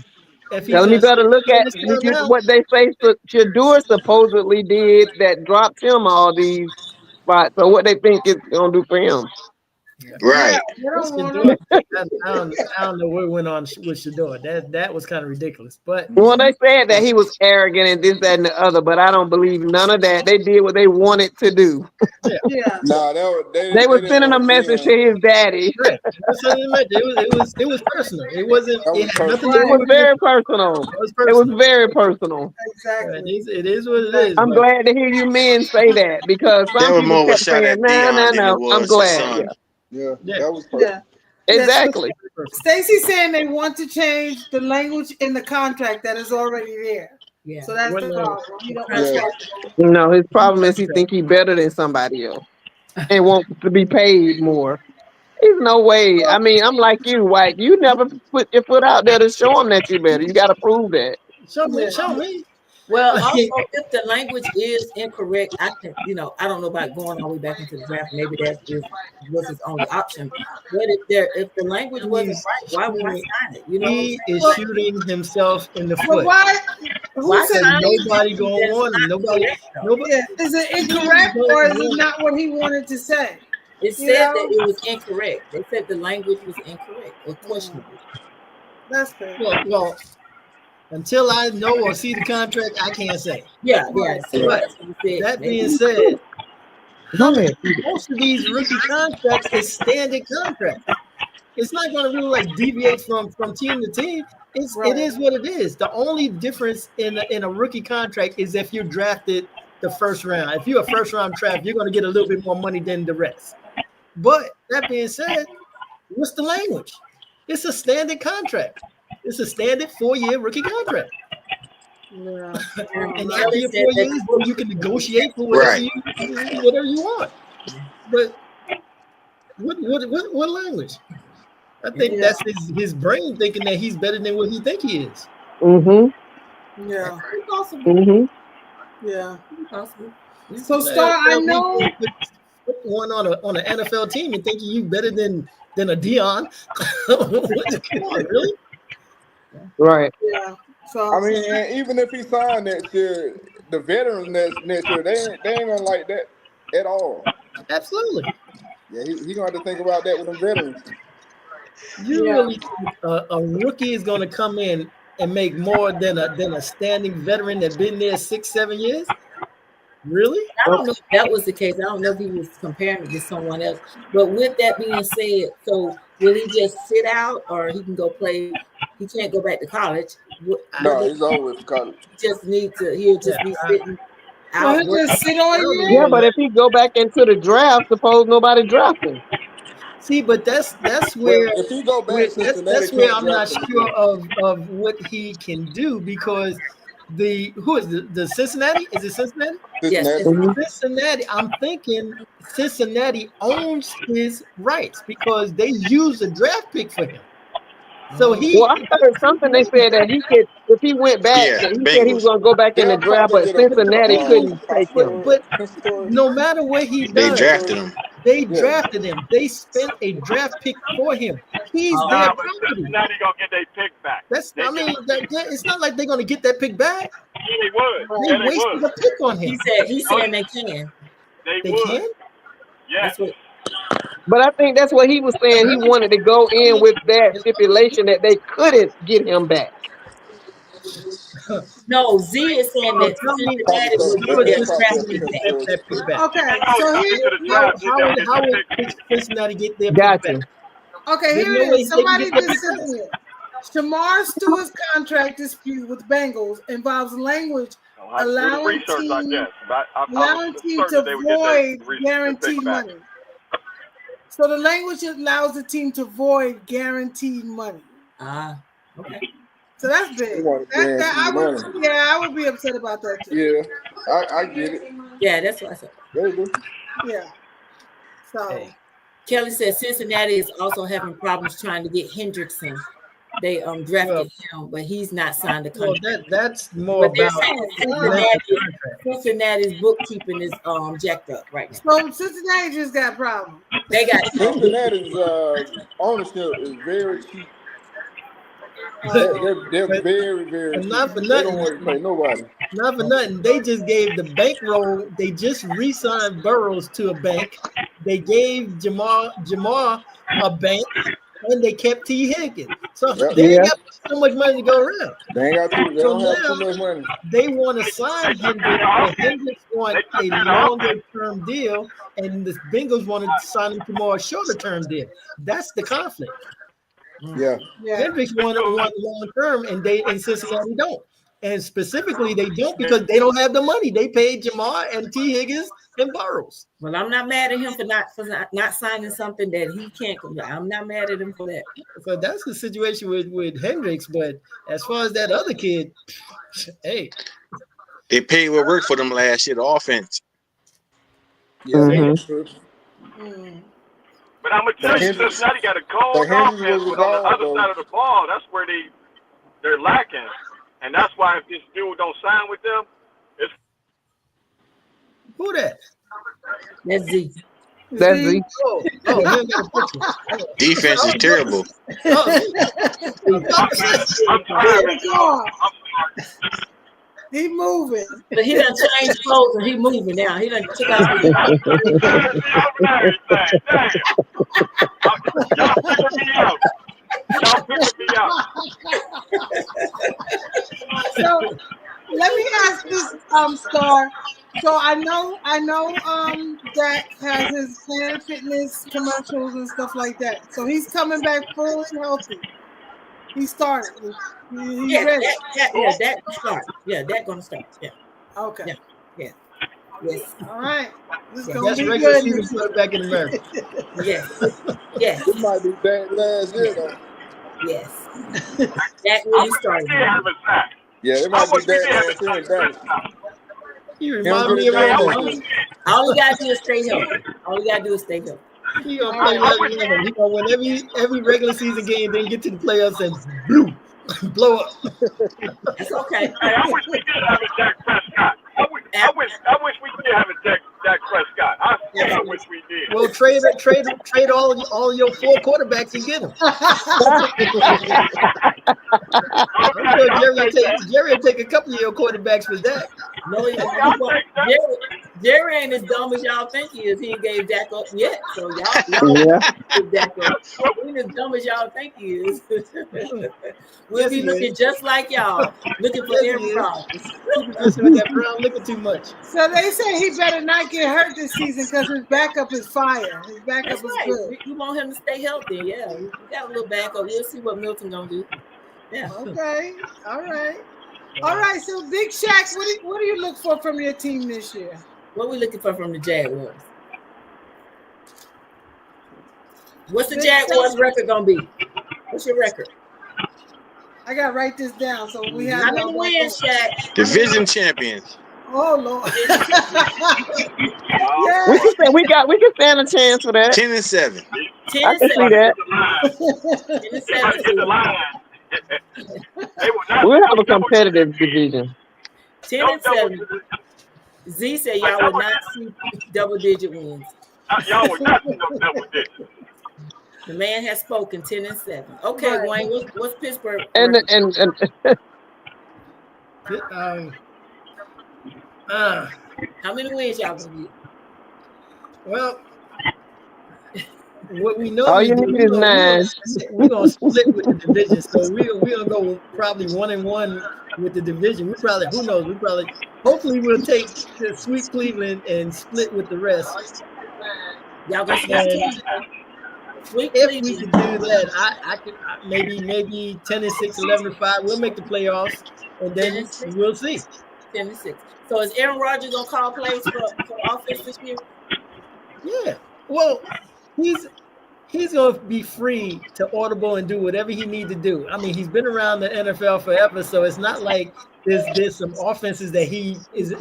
[SPEAKER 6] If he's
[SPEAKER 3] Telling me
[SPEAKER 6] gonna
[SPEAKER 3] better look
[SPEAKER 6] stay
[SPEAKER 3] at
[SPEAKER 6] on this field now,
[SPEAKER 3] what they say Shador supposedly did that dropped him all these spots. So what they think it's gonna do for him.
[SPEAKER 5] Right.
[SPEAKER 1] They don't want
[SPEAKER 6] Shador,
[SPEAKER 1] him.
[SPEAKER 6] I don't know what went on with Shador. That was kind of ridiculous. But
[SPEAKER 3] Well, they said that he was arrogant and this, that, and the other, but I don't believe none of that. They did what they wanted to do.
[SPEAKER 1] Yeah.
[SPEAKER 4] Nah,
[SPEAKER 3] They were
[SPEAKER 4] didn't
[SPEAKER 3] sending a
[SPEAKER 4] want
[SPEAKER 3] message to
[SPEAKER 4] him.
[SPEAKER 3] his daddy.
[SPEAKER 6] right. It was personal. It wasn't.
[SPEAKER 4] That was
[SPEAKER 6] It had nothing
[SPEAKER 4] personal.
[SPEAKER 6] to
[SPEAKER 3] It
[SPEAKER 6] do
[SPEAKER 3] was
[SPEAKER 6] with
[SPEAKER 3] very personal.
[SPEAKER 6] It was
[SPEAKER 3] It was
[SPEAKER 6] personal.
[SPEAKER 3] very personal.
[SPEAKER 1] Exactly.
[SPEAKER 6] It is what it is.
[SPEAKER 3] I'm
[SPEAKER 6] but-
[SPEAKER 3] glad to hear you men say that because
[SPEAKER 5] That
[SPEAKER 3] some
[SPEAKER 5] was
[SPEAKER 3] people
[SPEAKER 5] more of a
[SPEAKER 3] kept
[SPEAKER 5] shot
[SPEAKER 3] saying,
[SPEAKER 5] at
[SPEAKER 3] no,
[SPEAKER 5] Dion
[SPEAKER 3] no,
[SPEAKER 5] than it
[SPEAKER 3] no. I'm
[SPEAKER 5] was his
[SPEAKER 3] glad.
[SPEAKER 5] son.
[SPEAKER 3] Yeah.
[SPEAKER 4] Yeah, that was personal.
[SPEAKER 1] Yeah.
[SPEAKER 3] Exactly.
[SPEAKER 1] Stacy saying they want to change the language in the contract that is already there.
[SPEAKER 2] Yeah.
[SPEAKER 1] So that's the
[SPEAKER 6] Well,
[SPEAKER 1] problem. You don't
[SPEAKER 4] Yeah.
[SPEAKER 3] No, his problem is he think he better than somebody else and wants to be paid more. There's no way. I mean, I'm like you, White. You never put your foot out there to show him that you better. You got to prove that.
[SPEAKER 6] Show me.
[SPEAKER 2] Well, also, if the language is incorrect, I can, I don't know about going all the way back into the draft. Maybe was his only option. But if the language wasn't right, why would I sign it? You know,
[SPEAKER 6] He is shooting himself in the
[SPEAKER 1] But
[SPEAKER 6] foot.
[SPEAKER 1] why? Who
[SPEAKER 2] Why
[SPEAKER 1] said
[SPEAKER 2] sign it?
[SPEAKER 6] Nobody gonna want him. Nobody.
[SPEAKER 1] Yeah. Is it incorrect or is it not what he wanted to say?
[SPEAKER 2] It said that it was incorrect. They said the language was incorrect or questionable.
[SPEAKER 1] That's fair.
[SPEAKER 6] Well, until I know or see the contract, I can't say.
[SPEAKER 2] Yeah. So
[SPEAKER 6] But
[SPEAKER 2] that's what he said.
[SPEAKER 6] that being said, most of these rookie contracts is standard contracts. It's not going to really like deviate from team to team. It is what it is. The only difference in a rookie contract is if you're drafted the first round. If you're a first round draft, you're going to get a little bit more money than the rest. But that being said, what's the language? It's a standard contract. It's a standard 4-year rookie contract.
[SPEAKER 1] Yeah.
[SPEAKER 6] And after your 4 years, you can negotiate for whatever you want. But what language? I think that's his brain thinking that he's better than what he think he is.
[SPEAKER 3] Mm-hmm.
[SPEAKER 1] Yeah.
[SPEAKER 2] Possible.
[SPEAKER 3] Mm-hmm.
[SPEAKER 1] Yeah.
[SPEAKER 2] Possible.
[SPEAKER 1] So, Star, I know.
[SPEAKER 6] Put one on an NFL team and thinking you better than a Dion. Come on, really?
[SPEAKER 3] Right.
[SPEAKER 1] Yeah. So
[SPEAKER 4] I mean, and even if he signed next year, the veterans next year, they ain't gonna like that at all.
[SPEAKER 6] Absolutely.
[SPEAKER 4] Yeah, he gonna have to think about that with the veterans.
[SPEAKER 6] You really think a rookie is going to come in and make more than a standing veteran that's been there 6-7 years? Really?
[SPEAKER 2] I don't know if that was the case. I don't know if he was comparing it to someone else. But with that being said, so will he just sit out or he can go play? He can't go back to college.
[SPEAKER 4] No, he's over with college.
[SPEAKER 2] He'll just be sitting out.
[SPEAKER 1] he'll just sit on you.
[SPEAKER 3] Yeah, but if he go back into the draft, suppose nobody draft him.
[SPEAKER 6] See, but that's where
[SPEAKER 4] if he go back,
[SPEAKER 6] that's where I'm not sure of what he can do because the Cincinnati? Is it Cincinnati?
[SPEAKER 2] Yes.
[SPEAKER 6] Cincinnati. I'm thinking Cincinnati owns his rights because they use a draft pick for him. So
[SPEAKER 3] I heard something. They said that he could, if he went back, he said he was going to go back in the draft, but Cincinnati couldn't take him.
[SPEAKER 6] But no matter what he does,
[SPEAKER 5] They drafted him.
[SPEAKER 6] They drafted him. They spent a draft pick for him. He's their property.
[SPEAKER 8] Cincinnati gonna get their pick back.
[SPEAKER 6] It's not like they're gonna get that pick back.
[SPEAKER 8] Yeah, they would.
[SPEAKER 6] They wasted a pick on him.
[SPEAKER 2] He said they can.
[SPEAKER 8] They
[SPEAKER 6] would.
[SPEAKER 8] Can? Yeah.
[SPEAKER 3] But I think that's what he was saying. He wanted to go in with that stipulation that they couldn't get him back.
[SPEAKER 2] No, Z is saying that Cincinnati will get their draft pick back.
[SPEAKER 1] Okay, so
[SPEAKER 6] how would Cincinnati get their
[SPEAKER 3] Gotcha.
[SPEAKER 6] pick back?
[SPEAKER 1] Okay, here it is. Somebody just said here. Shamar Stewart's contract dispute with Bengals involves language allowing team to void guaranteed money. So the language allows the team to void guaranteed money.
[SPEAKER 2] Okay.
[SPEAKER 1] So that's big. I would be upset about that too.
[SPEAKER 4] Yeah, I get it.
[SPEAKER 2] Yeah, that's what I said.
[SPEAKER 1] Yeah. So
[SPEAKER 2] Kelly said Cincinnati is also having problems trying to get Hendrickson. They drafted him, but he's not signed a contract.
[SPEAKER 6] Well, that's more about
[SPEAKER 2] Cincinnati's bookkeeping is jacked up right now.
[SPEAKER 1] So Cincinnati just got problems.
[SPEAKER 2] They got
[SPEAKER 4] Cincinnati's ownership is very cheap. They're very, very
[SPEAKER 6] And
[SPEAKER 4] cheap.
[SPEAKER 6] not for
[SPEAKER 4] They
[SPEAKER 6] nothing.
[SPEAKER 4] don't want to pay nobody.
[SPEAKER 6] Not for nothing. They just gave the bankroll. They just re-signed Burrows to a bank. They gave Jamar a bank, and they kept T. Higgins. So
[SPEAKER 4] Yep.
[SPEAKER 6] they
[SPEAKER 3] Yeah.
[SPEAKER 6] ain't got so much money to go around.
[SPEAKER 4] They ain't got too. They
[SPEAKER 6] So
[SPEAKER 4] don't have
[SPEAKER 6] now-
[SPEAKER 4] too much money.
[SPEAKER 6] They want to sign Hendricks, but Hendricks want a longer-term deal, and the Bengals want to sign him to more a shorter-term deal. That's the conflict.
[SPEAKER 4] Yeah.
[SPEAKER 1] Yeah.
[SPEAKER 6] Hendricks want long-term, and Cincinnati don't. And specifically, they don't because they don't have the money. They paid Jamar and T. Higgins and Burrows.
[SPEAKER 2] Well, I'm not mad at him for not signing something that he can't. I'm not mad at him for that.
[SPEAKER 6] So that's the situation with Hendricks. But as far as that other kid, hey,
[SPEAKER 5] They paid what worked for them last year, the offense.
[SPEAKER 4] Yeah.
[SPEAKER 3] Mhm.
[SPEAKER 4] That's true.
[SPEAKER 1] Mm.
[SPEAKER 8] But I'm gonna tell you,
[SPEAKER 4] Hendricks-
[SPEAKER 8] Cincinnati got a cold
[SPEAKER 4] but Hendricks
[SPEAKER 8] offense,
[SPEAKER 4] was
[SPEAKER 8] but on the
[SPEAKER 4] involved,
[SPEAKER 8] other
[SPEAKER 4] though.
[SPEAKER 8] side of the ball, that's where they're lacking, and that's why if this dude don't sign with them, it's
[SPEAKER 6] who that?
[SPEAKER 2] That's Z.
[SPEAKER 3] That's
[SPEAKER 1] See?
[SPEAKER 3] the
[SPEAKER 6] Oh, he ain't got a picture.
[SPEAKER 5] Defense is terrible.
[SPEAKER 6] Oh,
[SPEAKER 8] I'm tired of it.
[SPEAKER 1] God.
[SPEAKER 8] I'm sorry.
[SPEAKER 1] He moving.
[SPEAKER 2] But he done changed clothes and he moving now. He done took out his
[SPEAKER 8] Y'all picking me out. Y'all picking me out.
[SPEAKER 1] So let me ask this, Star. So I know, Dak has his Planet Fitness commercials and stuff like that. So he's coming back fully healthy. He started. He's
[SPEAKER 2] yeah,
[SPEAKER 1] ready.
[SPEAKER 2] that start. Yeah, that gonna start. Yeah.
[SPEAKER 1] Okay.
[SPEAKER 2] Yeah. Yes.
[SPEAKER 1] All right. This is
[SPEAKER 2] Yeah,
[SPEAKER 1] gonna
[SPEAKER 6] that's
[SPEAKER 1] be
[SPEAKER 6] regular
[SPEAKER 1] good.
[SPEAKER 6] season quarterback in America.
[SPEAKER 2] Yes. Yes.
[SPEAKER 4] This might be bad last year though.
[SPEAKER 2] Yes. That really started.
[SPEAKER 8] Did have a sack.
[SPEAKER 4] Yeah, it
[SPEAKER 8] I
[SPEAKER 4] might be
[SPEAKER 8] wish we did
[SPEAKER 4] bad
[SPEAKER 8] have
[SPEAKER 4] last
[SPEAKER 8] a
[SPEAKER 4] year in
[SPEAKER 8] Dak
[SPEAKER 4] Dallas.
[SPEAKER 8] Prescott.
[SPEAKER 6] You remind me of
[SPEAKER 4] Hey, I
[SPEAKER 6] Randall.
[SPEAKER 4] wish-
[SPEAKER 2] All you gotta do is stay healthy. All you gotta do is stay healthy.
[SPEAKER 6] He gonna play like Randall. He gonna win every regular season game, then get to the playoffs and boom, blow up.
[SPEAKER 2] It's okay.
[SPEAKER 8] Hey, I wish we did have a Dak Prescott. I wish we did have a Dak Prescott. I wish we did.
[SPEAKER 6] Well, trade all your 4 quarterbacks and get them. I'm sure Jerry will take a couple of your quarterbacks for that.
[SPEAKER 2] No,
[SPEAKER 8] I'll take that.
[SPEAKER 2] Jerry ain't as dumb as y'all think he is. He ain't gave Dak up yet. So y'all
[SPEAKER 3] yeah.
[SPEAKER 2] give Dak up. He ain't as dumb as y'all think he is. We'll be looking just like y'all, looking for Aaron Rodgers.
[SPEAKER 6] Just with that Brown looking too much.
[SPEAKER 1] So they say he better not get hurt this season because his backup is fire. His backup
[SPEAKER 2] That's
[SPEAKER 1] is
[SPEAKER 2] right.
[SPEAKER 1] good.
[SPEAKER 2] We want him to stay healthy. Yeah, we got a little backup. We'll see what Milton gonna do. Yeah.
[SPEAKER 1] Okay. All right. All right. So Big Shaq, what do you look for from your team this year?
[SPEAKER 2] What we looking for from the Jaguars? What's the
[SPEAKER 1] Big
[SPEAKER 2] Jaguars
[SPEAKER 1] Shaq.
[SPEAKER 2] record gonna be? What's your record?
[SPEAKER 1] I gotta write this down so we have.
[SPEAKER 2] How many wins, Shaq?
[SPEAKER 5] Division champions.
[SPEAKER 1] Oh Lord. Yeah.
[SPEAKER 3] We can stand a chance for that.
[SPEAKER 5] 10-7.
[SPEAKER 2] 10
[SPEAKER 3] I
[SPEAKER 2] and
[SPEAKER 3] can see
[SPEAKER 2] 7.
[SPEAKER 3] that.
[SPEAKER 2] 10 and 7.
[SPEAKER 8] Hit the line. They will not-
[SPEAKER 3] We'll have a competitive division.
[SPEAKER 2] 10 and 7. Z said y'all would not see double-digit wins.
[SPEAKER 8] Y'all would not see no double digits.
[SPEAKER 2] The man has spoken. 10 and 7. Okay,
[SPEAKER 1] Right.
[SPEAKER 2] Wayne. What's Pittsburgh?
[SPEAKER 3] And
[SPEAKER 2] How many wins y'all gonna get?
[SPEAKER 6] Well, what we know,
[SPEAKER 3] all you need is 9.
[SPEAKER 6] we're gonna split with the division, so we're gonna go probably 1-1 with the division. We probably, who knows? Hopefully, we'll take the sweet Cleveland and split with the rest.
[SPEAKER 2] Y'all gonna
[SPEAKER 6] And
[SPEAKER 2] Sweet
[SPEAKER 6] if we
[SPEAKER 2] Cleveland.
[SPEAKER 6] could do that, I could maybe 10-6, 11-5. We'll make the playoffs, and then we'll see.
[SPEAKER 2] 10 and 6. So is Aaron Rodgers gonna call plays for offense this year?
[SPEAKER 6] Yeah. Well, he's gonna be free to audible and do whatever he needs to do. I mean, he's been around the NFL forever, so it's not like there's some offenses that he is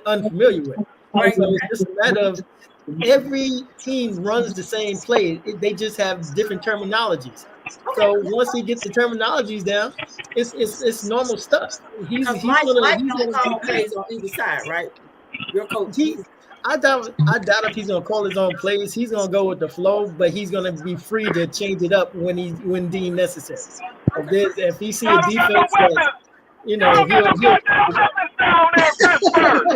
[SPEAKER 6] unfamiliar with.
[SPEAKER 2] Right.
[SPEAKER 6] So it's just a matter of every team runs the same play. They just have different terminologies. So once he gets the terminologies down, it's normal stuff. He's
[SPEAKER 2] Mike
[SPEAKER 6] gonna
[SPEAKER 2] don't call
[SPEAKER 6] be
[SPEAKER 2] plays on either side, right? Your coach.
[SPEAKER 6] I doubt if he's gonna call his own plays. He's gonna go with the flow, but he's gonna be free to change it up when deemed necessary. If he see a defense that, you know,
[SPEAKER 8] Y'all got
[SPEAKER 6] he'll
[SPEAKER 8] down there in Pittsburgh.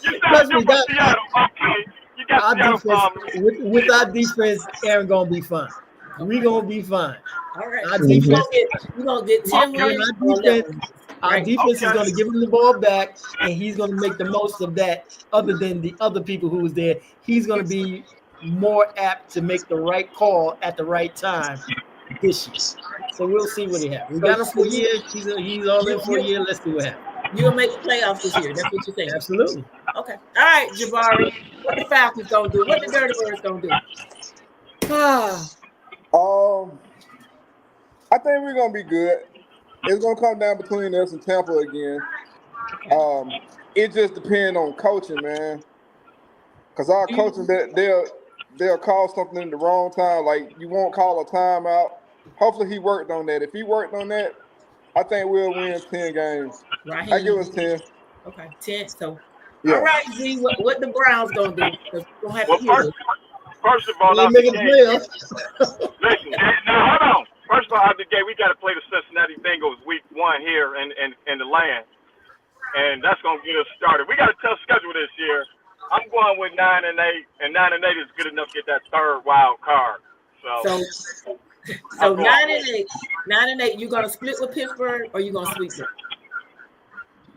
[SPEAKER 8] You got to do Seattle. Okay. You got
[SPEAKER 6] our
[SPEAKER 8] Seattle
[SPEAKER 6] defense with our defense, Aaron gonna be fine. We gonna be fine.
[SPEAKER 2] All right.
[SPEAKER 6] Our
[SPEAKER 2] So
[SPEAKER 6] defense,
[SPEAKER 2] you're gonna get 10 wins.
[SPEAKER 6] our
[SPEAKER 2] Right.
[SPEAKER 6] defense is gonna give him the ball back, and he's gonna make the most of that. Other than the other people who was there, he's gonna be more apt to make the right call at the right time this year. So we'll see what he has. We got him for a year. He's all in for a year. Let's see what happens.
[SPEAKER 2] You'll make the playoffs this year. That's what you're saying.
[SPEAKER 6] Absolutely.
[SPEAKER 2] Okay. All right, Jabari. What the Falcons gonna do? What the Dirty Birds gonna do?
[SPEAKER 4] I think we're gonna be good. It's gonna come down between us and Tampa again. It just depends on coaching, man. Cause our coaching, they'll call something in the wrong time. Like you won't call a timeout. Hopefully he worked on that. If he worked on that, I think we'll win 10 games.
[SPEAKER 2] Raheem.
[SPEAKER 4] I give us 10.
[SPEAKER 2] Okay, 10. So,
[SPEAKER 4] Yeah.
[SPEAKER 2] all right, Z. What the Browns gonna do? 'Cause we don't have to
[SPEAKER 8] Well,
[SPEAKER 2] hear this.
[SPEAKER 8] first of all,
[SPEAKER 6] They
[SPEAKER 8] out the
[SPEAKER 6] making the
[SPEAKER 8] gate,
[SPEAKER 6] playoffs.
[SPEAKER 8] listen, now hold on. First of all, out the gate, we got to play the Cincinnati Bengals week 1 here in the land. And that's going to get us started. We got a tough schedule this year. I'm going with 9-8, and 9-8 is good enough to get that third wild card.
[SPEAKER 2] So 9-8. 9-8. You gonna split with Pittsburgh or you gonna sweep them?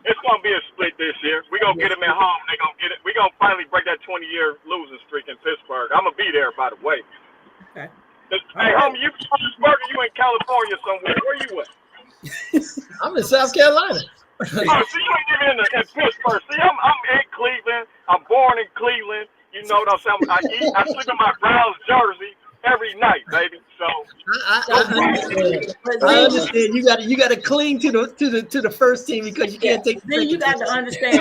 [SPEAKER 8] It's going to be a split this year. We're going to get them at home. They're going to get it. We're going to finally break that 20-year losing streak in Pittsburgh. I'm going to be there, by the way.
[SPEAKER 2] Okay.
[SPEAKER 8] Hey, homie, you from Pittsburgh or you in California somewhere? Where you at?
[SPEAKER 6] I'm in South Carolina.
[SPEAKER 8] Oh, so you ain't even in Pittsburgh. See, I'm in Cleveland. I'm born in Cleveland. You know what I'm saying? I sleep in my Browns jersey every night, baby. So
[SPEAKER 6] I understand. You got to cling to the first team because you can't take.
[SPEAKER 2] Then you got to understand.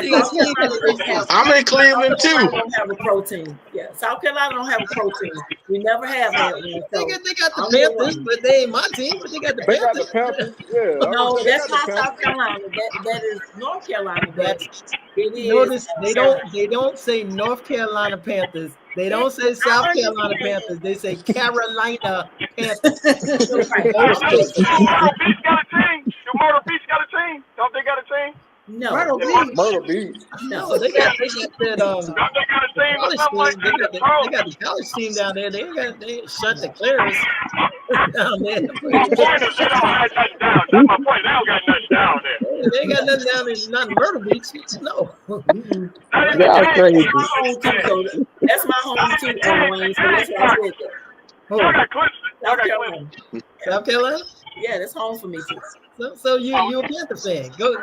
[SPEAKER 5] I'm in Cleveland too.
[SPEAKER 2] Don't have a pro team. Yeah, South Carolina don't have a pro team. We never have had one. So
[SPEAKER 6] They got the Panthers, but they ain't my team. But they got the
[SPEAKER 4] They got
[SPEAKER 6] Panthers.
[SPEAKER 4] the Panthers. Yeah.
[SPEAKER 2] no,
[SPEAKER 4] They
[SPEAKER 2] that's
[SPEAKER 4] got
[SPEAKER 2] not
[SPEAKER 4] the
[SPEAKER 2] South Carolina. That is North Carolina.
[SPEAKER 6] That's
[SPEAKER 2] It is.
[SPEAKER 6] notice they don't say North Carolina Panthers. They don't say South Carolina Panthers. They say Carolina Panthers.
[SPEAKER 8] Myrtle Beach got a team. Do Myrtle Beach got a team? Don't they got a team?
[SPEAKER 2] No.
[SPEAKER 1] Myrtle Beach.
[SPEAKER 4] Myrtle Beach.
[SPEAKER 6] No, they got that
[SPEAKER 8] Don't they got a team or
[SPEAKER 6] college
[SPEAKER 8] something like
[SPEAKER 6] team.
[SPEAKER 8] that?
[SPEAKER 6] They got the college team down there. They shut the Claris down there.
[SPEAKER 8] My point is they don't have nothing down. That's my point. They don't got nothing down there.
[SPEAKER 6] They ain't got nothing down in not in Myrtle Beach. No.
[SPEAKER 8] That is
[SPEAKER 3] Y'all
[SPEAKER 8] the
[SPEAKER 3] crazy.
[SPEAKER 2] My home too, so that's my home too, Wayne. So that's why I said that.
[SPEAKER 8] Y'all got Clemson. Y'all
[SPEAKER 2] South
[SPEAKER 8] got
[SPEAKER 2] Carolina.
[SPEAKER 8] Clemson.
[SPEAKER 6] South Carolina?
[SPEAKER 2] Yeah, that's home for me too.
[SPEAKER 6] So you a Panther fan. Go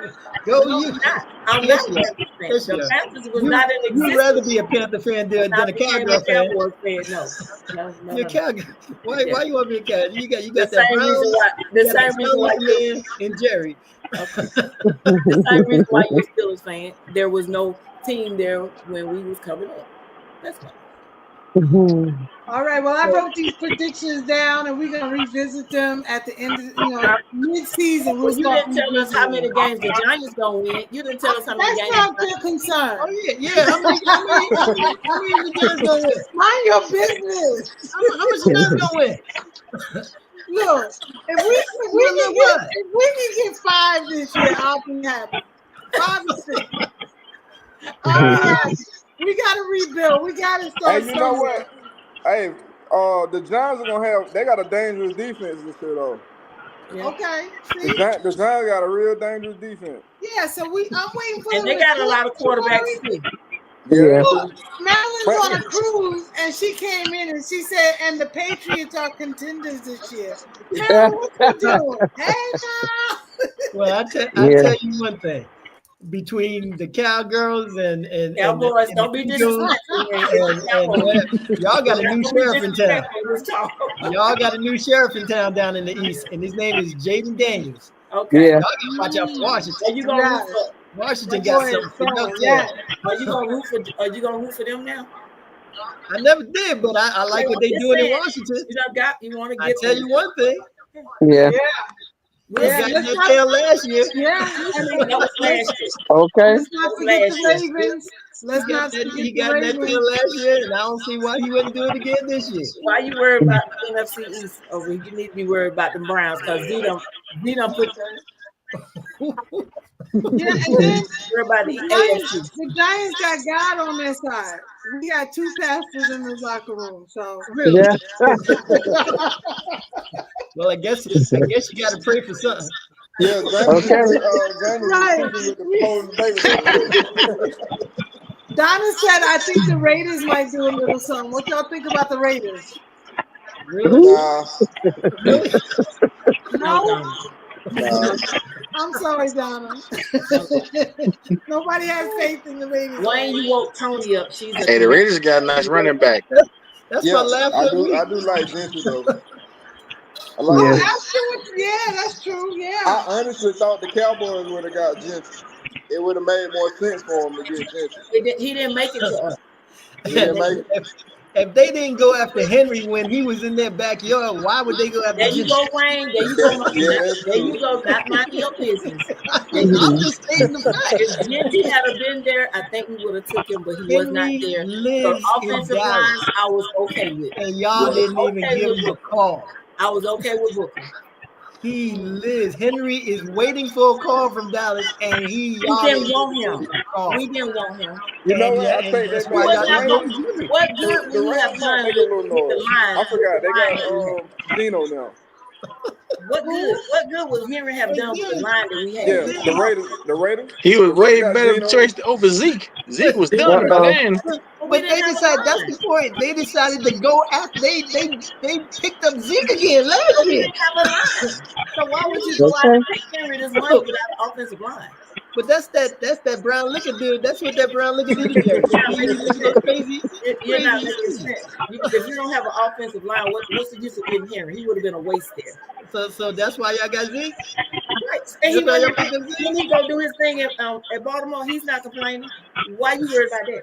[SPEAKER 2] No,
[SPEAKER 6] you.
[SPEAKER 2] I'm not. I'm
[SPEAKER 6] Yes,
[SPEAKER 2] not
[SPEAKER 6] you
[SPEAKER 2] a
[SPEAKER 6] are.
[SPEAKER 2] Panthers fan.
[SPEAKER 6] Yes, you
[SPEAKER 2] The
[SPEAKER 6] are.
[SPEAKER 2] Panthers was
[SPEAKER 6] You-
[SPEAKER 2] not in
[SPEAKER 6] You'd
[SPEAKER 2] existence.
[SPEAKER 6] rather be a Panther fan than
[SPEAKER 2] Not
[SPEAKER 6] a
[SPEAKER 2] became
[SPEAKER 6] Cowgirl fan.
[SPEAKER 2] Cowboys fan. No.
[SPEAKER 6] You're a Cowgirl. Why you want to be a Cowgirl? You got
[SPEAKER 2] The
[SPEAKER 6] that
[SPEAKER 2] same
[SPEAKER 6] Browns,
[SPEAKER 2] reason why. The
[SPEAKER 6] you got
[SPEAKER 2] same reason why.
[SPEAKER 6] man and Jerry.
[SPEAKER 2] The same reason why you're a Steelers fan. There was no team there when we was coming up. That's why.
[SPEAKER 1] All right. Well, I wrote these predictions down, and we're gonna revisit them at the end of mid-season.
[SPEAKER 2] Well, you didn't tell us how many games the Giants gonna win. You didn't tell us how many
[SPEAKER 1] That's
[SPEAKER 2] games.
[SPEAKER 1] not your concern.
[SPEAKER 6] Oh yeah. How many the Giants gonna win?
[SPEAKER 1] Mind your business.
[SPEAKER 6] How much the Giants gonna win?
[SPEAKER 1] Look, if we can get 5 this year, I'll be happy. 5 or 6. I'll be happy. We gotta rebuild. We gotta start.
[SPEAKER 4] Hey, you know what? Hey, the Giants are gonna have. They got a dangerous defense this year, though.
[SPEAKER 2] Yeah.
[SPEAKER 1] Okay.
[SPEAKER 4] The
[SPEAKER 1] See?
[SPEAKER 4] Giants got a real dangerous defense.
[SPEAKER 1] Yeah. So I'm waiting for.
[SPEAKER 2] And they got a lot of quarterbacks too.
[SPEAKER 3] Yeah.
[SPEAKER 1] Look, Marilyn's on a cruise, and she came in and she said, "And the Patriots are contenders this year." Marilyn, what you doing? Hey, now.
[SPEAKER 6] Well, I tell you one thing. Between the Cowgirls and
[SPEAKER 2] Cowboys,
[SPEAKER 6] and
[SPEAKER 2] don't be
[SPEAKER 6] the Eagles
[SPEAKER 2] disrespectful.
[SPEAKER 6] y'all got a new sheriff in town.
[SPEAKER 2] town.
[SPEAKER 6] Y'all got a new sheriff in town down in the east, and his name is Jaden Daniels.
[SPEAKER 2] Okay.
[SPEAKER 3] Yeah.
[SPEAKER 6] Y'all gotta watch out for Washington.
[SPEAKER 2] Are you gonna root for?
[SPEAKER 6] Washington got something for no
[SPEAKER 2] Are you gonna root for them now?
[SPEAKER 6] I never did, but I like what they doing in Washington.
[SPEAKER 2] You want to
[SPEAKER 6] I
[SPEAKER 2] get
[SPEAKER 6] tell you one thing.
[SPEAKER 3] Yeah.
[SPEAKER 6] We got in that tail last year.
[SPEAKER 1] Yeah.
[SPEAKER 2] That was last year.
[SPEAKER 3] Okay.
[SPEAKER 1] Let's not forget the Ravens. Let's
[SPEAKER 6] He
[SPEAKER 1] not
[SPEAKER 6] got that,
[SPEAKER 1] forget
[SPEAKER 6] he
[SPEAKER 1] the
[SPEAKER 6] got in that tail
[SPEAKER 1] Ravens.
[SPEAKER 6] last year, and I don't see why he wouldn't do it again this year.
[SPEAKER 2] Why you worried about the NFC East? Or you need to be worried about the Browns because Z don't put
[SPEAKER 1] Yeah, and then
[SPEAKER 2] worry about the AFC.
[SPEAKER 1] the Giants got God on their side. We got two pastors in the locker room, so
[SPEAKER 6] Really?
[SPEAKER 3] Yeah.
[SPEAKER 6] Well, I guess you got to pray for something.
[SPEAKER 4] Yeah,
[SPEAKER 3] Okay.
[SPEAKER 1] Right.
[SPEAKER 4] with the Golden Davis.
[SPEAKER 1] Donna said, I think the Raiders might do a little something. What y'all think about the Raiders?
[SPEAKER 6] Really?
[SPEAKER 4] Nah,
[SPEAKER 6] Really?
[SPEAKER 1] No?
[SPEAKER 4] nah.
[SPEAKER 1] I'm sorry, Donna. Nobody has faith in the Raiders.
[SPEAKER 2] Wayne, you woke Tony up. She's a
[SPEAKER 5] Hey, the Raiders got a nice running back.
[SPEAKER 6] That's
[SPEAKER 4] Yeah,
[SPEAKER 6] my laugh
[SPEAKER 4] I
[SPEAKER 6] of the
[SPEAKER 4] do.
[SPEAKER 6] week.
[SPEAKER 4] I do like Gentry though. I
[SPEAKER 1] Oh,
[SPEAKER 4] like Gentry.
[SPEAKER 1] absolutely. Yeah, that's true. Yeah.
[SPEAKER 4] I honestly thought the Cowboys would have got Gentry. It would have made more sense for him to get Gentry.
[SPEAKER 2] He didn't make it to us.
[SPEAKER 4] He didn't make it.
[SPEAKER 6] If they didn't go after Henry when he was in their backyard, why would they go after
[SPEAKER 2] There you go, Wayne. There you go.
[SPEAKER 4] Yeah, that's
[SPEAKER 2] There you
[SPEAKER 4] true.
[SPEAKER 2] go. Not minding your business.
[SPEAKER 6] I'm just stating the fact.
[SPEAKER 2] If Genty had been there, I think we would have took him, but he was not
[SPEAKER 6] Henry
[SPEAKER 2] there.
[SPEAKER 6] lives
[SPEAKER 2] So
[SPEAKER 6] in
[SPEAKER 2] offensive
[SPEAKER 6] Dallas,
[SPEAKER 2] lines, I was okay with.
[SPEAKER 6] and y'all didn't even
[SPEAKER 2] Okay
[SPEAKER 6] give
[SPEAKER 2] with
[SPEAKER 6] him a
[SPEAKER 2] Booker.
[SPEAKER 6] call.
[SPEAKER 2] I was okay with Booker.
[SPEAKER 6] He lives. Henry is waiting for a call from Dallas, and
[SPEAKER 2] We
[SPEAKER 6] y'all
[SPEAKER 2] didn't
[SPEAKER 6] didn't
[SPEAKER 2] want
[SPEAKER 6] give him
[SPEAKER 2] him.
[SPEAKER 6] a call.
[SPEAKER 2] We didn't want him.
[SPEAKER 4] You know
[SPEAKER 6] And
[SPEAKER 4] what?
[SPEAKER 6] yeah,
[SPEAKER 4] I
[SPEAKER 6] and
[SPEAKER 4] think
[SPEAKER 6] that's
[SPEAKER 4] that
[SPEAKER 6] why
[SPEAKER 2] What
[SPEAKER 6] y'all
[SPEAKER 4] got
[SPEAKER 6] got
[SPEAKER 2] good?
[SPEAKER 6] no Henry.
[SPEAKER 2] What good
[SPEAKER 4] the
[SPEAKER 2] when you have
[SPEAKER 4] Rams might
[SPEAKER 2] done
[SPEAKER 4] make
[SPEAKER 2] with
[SPEAKER 4] a little
[SPEAKER 2] the
[SPEAKER 4] noise.
[SPEAKER 2] line?
[SPEAKER 4] I forgot they
[SPEAKER 2] the line that we
[SPEAKER 4] got
[SPEAKER 2] had?
[SPEAKER 4] Geno now.
[SPEAKER 2] What good? What good would Henry have done with the line that we had?
[SPEAKER 4] Yeah, the Raiders. The Raiders.
[SPEAKER 5] He was
[SPEAKER 4] The Raiders
[SPEAKER 5] way
[SPEAKER 4] got
[SPEAKER 5] better
[SPEAKER 4] Geno.
[SPEAKER 5] choice over Zeke. Zeke was done by then.
[SPEAKER 6] But they decided, that's the point. They decided to go after, they picked up Zeke again last
[SPEAKER 2] We
[SPEAKER 6] year.
[SPEAKER 2] didn't have a line. So why would you go out and pay Henry this money without an offensive line?
[SPEAKER 6] But that's that brown liquor dude. That's what that brown liquor dude is. He lives those crazy,
[SPEAKER 2] You're not
[SPEAKER 6] crazy
[SPEAKER 2] making
[SPEAKER 6] seasons.
[SPEAKER 2] sense. If you don't have an offensive line, what's the use of getting Henry? He would have been a waste there.
[SPEAKER 6] So that's why y'all got Zeke.
[SPEAKER 2] Right. And he
[SPEAKER 6] That's why y'all
[SPEAKER 2] wasn't,
[SPEAKER 6] picked up Zeke.
[SPEAKER 2] when he go do his thing at Baltimore, he's not complaining. Why you worried about that?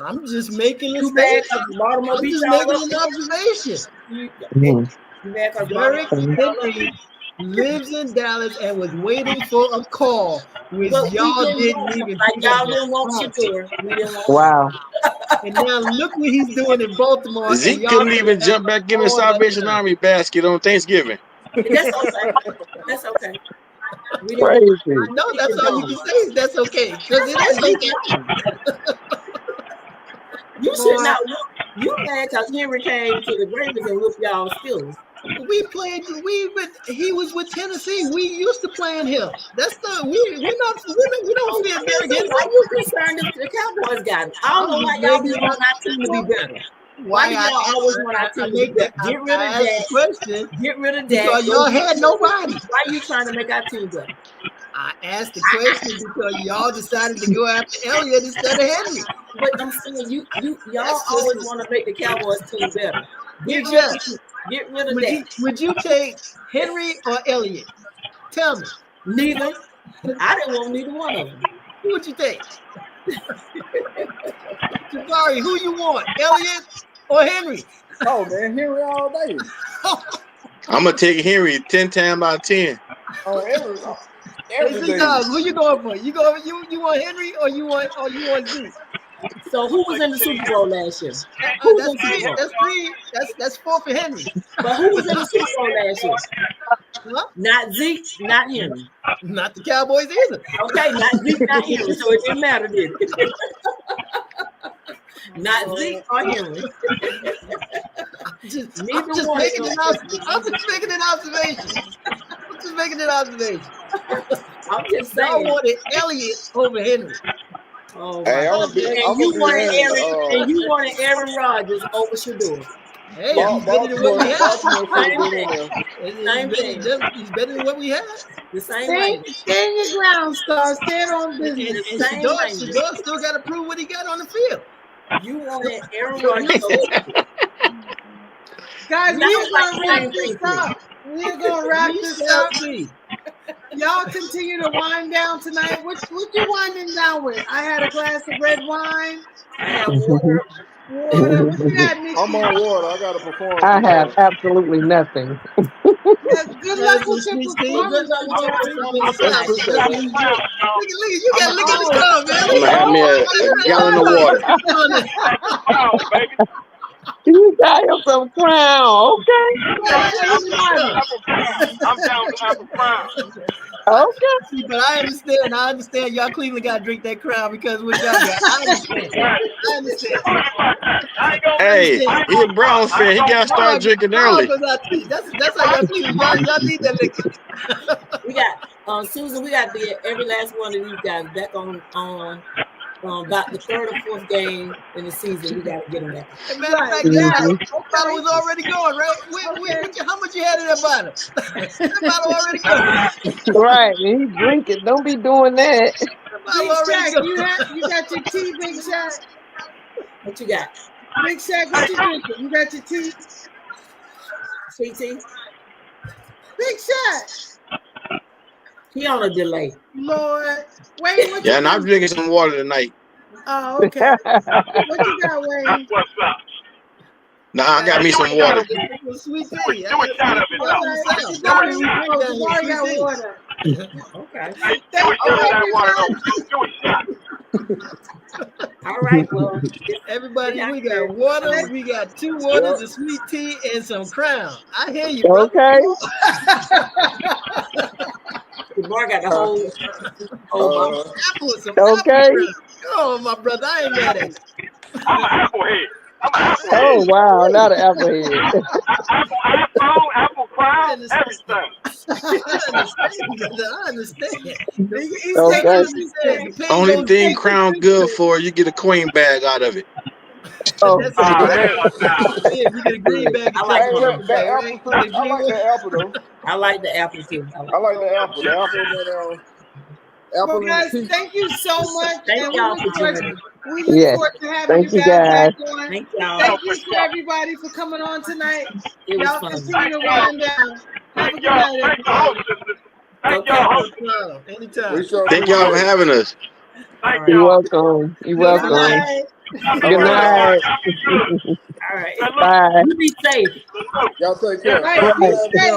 [SPEAKER 6] I'm just making a
[SPEAKER 2] Too bad
[SPEAKER 6] statement.
[SPEAKER 2] because Baltimore
[SPEAKER 6] I'm
[SPEAKER 2] beat
[SPEAKER 6] just
[SPEAKER 2] y'all
[SPEAKER 6] making
[SPEAKER 2] up.
[SPEAKER 6] an observation.
[SPEAKER 2] Too bad because
[SPEAKER 6] Derrick
[SPEAKER 2] Baltimore beat y'all up.
[SPEAKER 6] Henry lives in Dallas and was waiting for a call, which
[SPEAKER 2] But we
[SPEAKER 6] y'all
[SPEAKER 2] didn't
[SPEAKER 6] didn't
[SPEAKER 2] want him.
[SPEAKER 6] even
[SPEAKER 2] Like
[SPEAKER 6] pick
[SPEAKER 2] y'all
[SPEAKER 6] up
[SPEAKER 2] didn't want
[SPEAKER 6] the
[SPEAKER 2] Shador. We didn't want
[SPEAKER 3] Wow.
[SPEAKER 6] And now look what he's doing in Baltimore. and
[SPEAKER 5] Zeke
[SPEAKER 6] y'all
[SPEAKER 5] couldn't even
[SPEAKER 6] got
[SPEAKER 5] jump back in the
[SPEAKER 6] all that
[SPEAKER 5] Salvation
[SPEAKER 6] time.
[SPEAKER 5] Army basket on Thanksgiving.
[SPEAKER 2] him. That's okay. That's okay. We didn't
[SPEAKER 3] Crazy.
[SPEAKER 6] No, that's all you can say is that's okay. Because it is okay.
[SPEAKER 2] You should not. You mad because Henry came to the Ravens and whooped y'all skills.
[SPEAKER 6] He was with Tennessee. We used to playing him. That's the we don't fear Derrick Henry.
[SPEAKER 2] Why you concerned if the Cowboys got him? I don't know why y'all just want our team to be better. Why do y'all always want our team to be better? Get rid of that.
[SPEAKER 6] Question.
[SPEAKER 2] Get rid of that.
[SPEAKER 6] Because y'all had nobody.
[SPEAKER 2] Why are you trying to make our team better?
[SPEAKER 6] I asked the question because y'all decided to go after Elliott instead of Henry.
[SPEAKER 2] But I'm saying y'all always want to make the Cowboys team better. Get rid of that.
[SPEAKER 6] Would you take Henry or Elliott? Tell me.
[SPEAKER 2] Neither. I didn't want neither one of them.
[SPEAKER 6] Who would you take? Sorry, who you want? Elliott or Henry?
[SPEAKER 4] Oh man, Henry all day.
[SPEAKER 5] I'm gonna take Henry 10 times out of 10.
[SPEAKER 4] Oh, every day.
[SPEAKER 6] Who you going for? You want Henry or you want Zeke?
[SPEAKER 2] So who was in the Super Bowl last year?
[SPEAKER 6] That's three. That's four for Henry.
[SPEAKER 2] But who was in the Super Bowl last year?
[SPEAKER 6] Huh?
[SPEAKER 2] Not Zeke, not Henry.
[SPEAKER 6] Not the Cowboys either.
[SPEAKER 2] Okay, not Zeke, not Henry. So it didn't matter, did it? Not Zeke or Henry.
[SPEAKER 6] I'm just making an observation.
[SPEAKER 2] I'm just
[SPEAKER 6] Y'all
[SPEAKER 2] saying.
[SPEAKER 6] wanted Elliott over Henry.
[SPEAKER 2] Oh
[SPEAKER 4] Hey,
[SPEAKER 2] my
[SPEAKER 4] I'm
[SPEAKER 2] God. And you wanted Aaron Rodgers over Shador.
[SPEAKER 6] Hey, he's better than what we had.
[SPEAKER 2] Same
[SPEAKER 6] He's better than what we had.
[SPEAKER 2] The same language.
[SPEAKER 1] Stay in your ground, Star. Stand on business.
[SPEAKER 6] And Shador still got to prove what he got on the field.
[SPEAKER 2] You wanted Aaron Rodgers over.
[SPEAKER 1] Guys, we're gonna wrap this up. We're gonna wrap this up. Y'all continue to wind down tonight. What you winding down with? I had a glass of red wine.
[SPEAKER 2] I have water.
[SPEAKER 1] Water. What you got, Nikki?
[SPEAKER 4] I'm on water. I got to perform.
[SPEAKER 3] I have
[SPEAKER 4] tomorrow.
[SPEAKER 3] absolutely nothing.
[SPEAKER 1] Good luck with your
[SPEAKER 6] Sweet tea.
[SPEAKER 1] performance.
[SPEAKER 6] Good luck with your performance.
[SPEAKER 4] Let's put that down.
[SPEAKER 6] Look at this car, man.
[SPEAKER 5] I'm gonna have me a gallon of water.
[SPEAKER 8] Oh, baby.
[SPEAKER 3] You got him some crown, okay?
[SPEAKER 8] I'm down for apple crown.
[SPEAKER 3] Okay.
[SPEAKER 6] See, but I understand y'all Cleveland got to drink that crown because what y'all got. I understand.
[SPEAKER 8] I ain't gonna
[SPEAKER 5] Hey, he a Browns fan. He gotta start drinking early.
[SPEAKER 6] That's how y'all Cleveland. Y'all need that liquor.
[SPEAKER 2] We got Susan. We got every last one of these guys back on about the third or fourth game in the season. We got to get them back.
[SPEAKER 6] As a matter of fact, that bottle was already going, right? How much you had in that bottle? That bottle already going.
[SPEAKER 3] Right. And he drinking. Don't be doing that.
[SPEAKER 1] Big Shaq, you got your tea, Big Shaq.
[SPEAKER 2] What you got?
[SPEAKER 1] Big Shaq, what you drinking? You got your tea?
[SPEAKER 2] Sweet tea?
[SPEAKER 1] Big Shaq.
[SPEAKER 2] He on a delay.
[SPEAKER 1] Lord. Wayne, what you
[SPEAKER 5] Yeah, and I'm
[SPEAKER 1] drinking?
[SPEAKER 5] drinking some water tonight.
[SPEAKER 1] Oh, okay. What you got, Wayne?
[SPEAKER 8] That's what's up.
[SPEAKER 5] Nah, I got me some water.
[SPEAKER 6] Sweet
[SPEAKER 8] Do
[SPEAKER 6] tea.
[SPEAKER 8] a shot of it.
[SPEAKER 1] Jabari got water.
[SPEAKER 2] Okay.
[SPEAKER 8] Hey, do a shot of that water, though. Do a shot.
[SPEAKER 2] All right. Well,
[SPEAKER 6] Everybody, we got water, we got 2 waters, a sweet tea, and some crown. I hear you, brother.
[SPEAKER 3] Okay.
[SPEAKER 2] Jabbar got the whole box.
[SPEAKER 6] Apple, some
[SPEAKER 3] Okay.
[SPEAKER 6] apple crown. Oh, my brother, I ain't mad at you.
[SPEAKER 8] I'm an apple head.
[SPEAKER 3] Oh wow, not an apple head.
[SPEAKER 8] Apple iPhone, Apple Crown, everything.
[SPEAKER 6] I understand.
[SPEAKER 3] Okay.
[SPEAKER 5] Only thing Crown good for, you get a queen bag out of it.
[SPEAKER 3] Oh,
[SPEAKER 6] That's
[SPEAKER 8] hell no.
[SPEAKER 6] you get a green bag.
[SPEAKER 2] I like
[SPEAKER 4] Hey,
[SPEAKER 2] it.
[SPEAKER 4] look, that apple, I like that apple though.
[SPEAKER 2] I like the apple too.
[SPEAKER 4] I like the apple. The apple that
[SPEAKER 1] Well,
[SPEAKER 4] apple
[SPEAKER 1] guys,
[SPEAKER 4] and
[SPEAKER 1] thank you so much.
[SPEAKER 2] Thank
[SPEAKER 1] and
[SPEAKER 2] y'all for joining.
[SPEAKER 1] we look
[SPEAKER 3] Yes.
[SPEAKER 1] forward to having
[SPEAKER 3] Thank
[SPEAKER 1] you
[SPEAKER 3] you,
[SPEAKER 1] guys back on.
[SPEAKER 2] Thank y'all.
[SPEAKER 1] Thank you for everybody for coming on tonight.
[SPEAKER 2] It was
[SPEAKER 1] Y'all
[SPEAKER 2] fun.
[SPEAKER 1] continue to wind down. Have a
[SPEAKER 8] Thank
[SPEAKER 1] good
[SPEAKER 8] y'all.
[SPEAKER 1] night,
[SPEAKER 8] Thank the
[SPEAKER 1] everybody.
[SPEAKER 8] hostesses. Thank y'all, hostess.
[SPEAKER 6] Anytime.
[SPEAKER 4] we sure
[SPEAKER 5] Thank y'all for having us.
[SPEAKER 8] Thank
[SPEAKER 3] you're
[SPEAKER 8] y'all.
[SPEAKER 3] welcome. You're
[SPEAKER 1] Good
[SPEAKER 3] welcome.
[SPEAKER 1] night.
[SPEAKER 3] Good night.
[SPEAKER 2] All right.
[SPEAKER 3] Bye.
[SPEAKER 2] You be safe.
[SPEAKER 4] Y'all take care.
[SPEAKER 1] Right, be safe.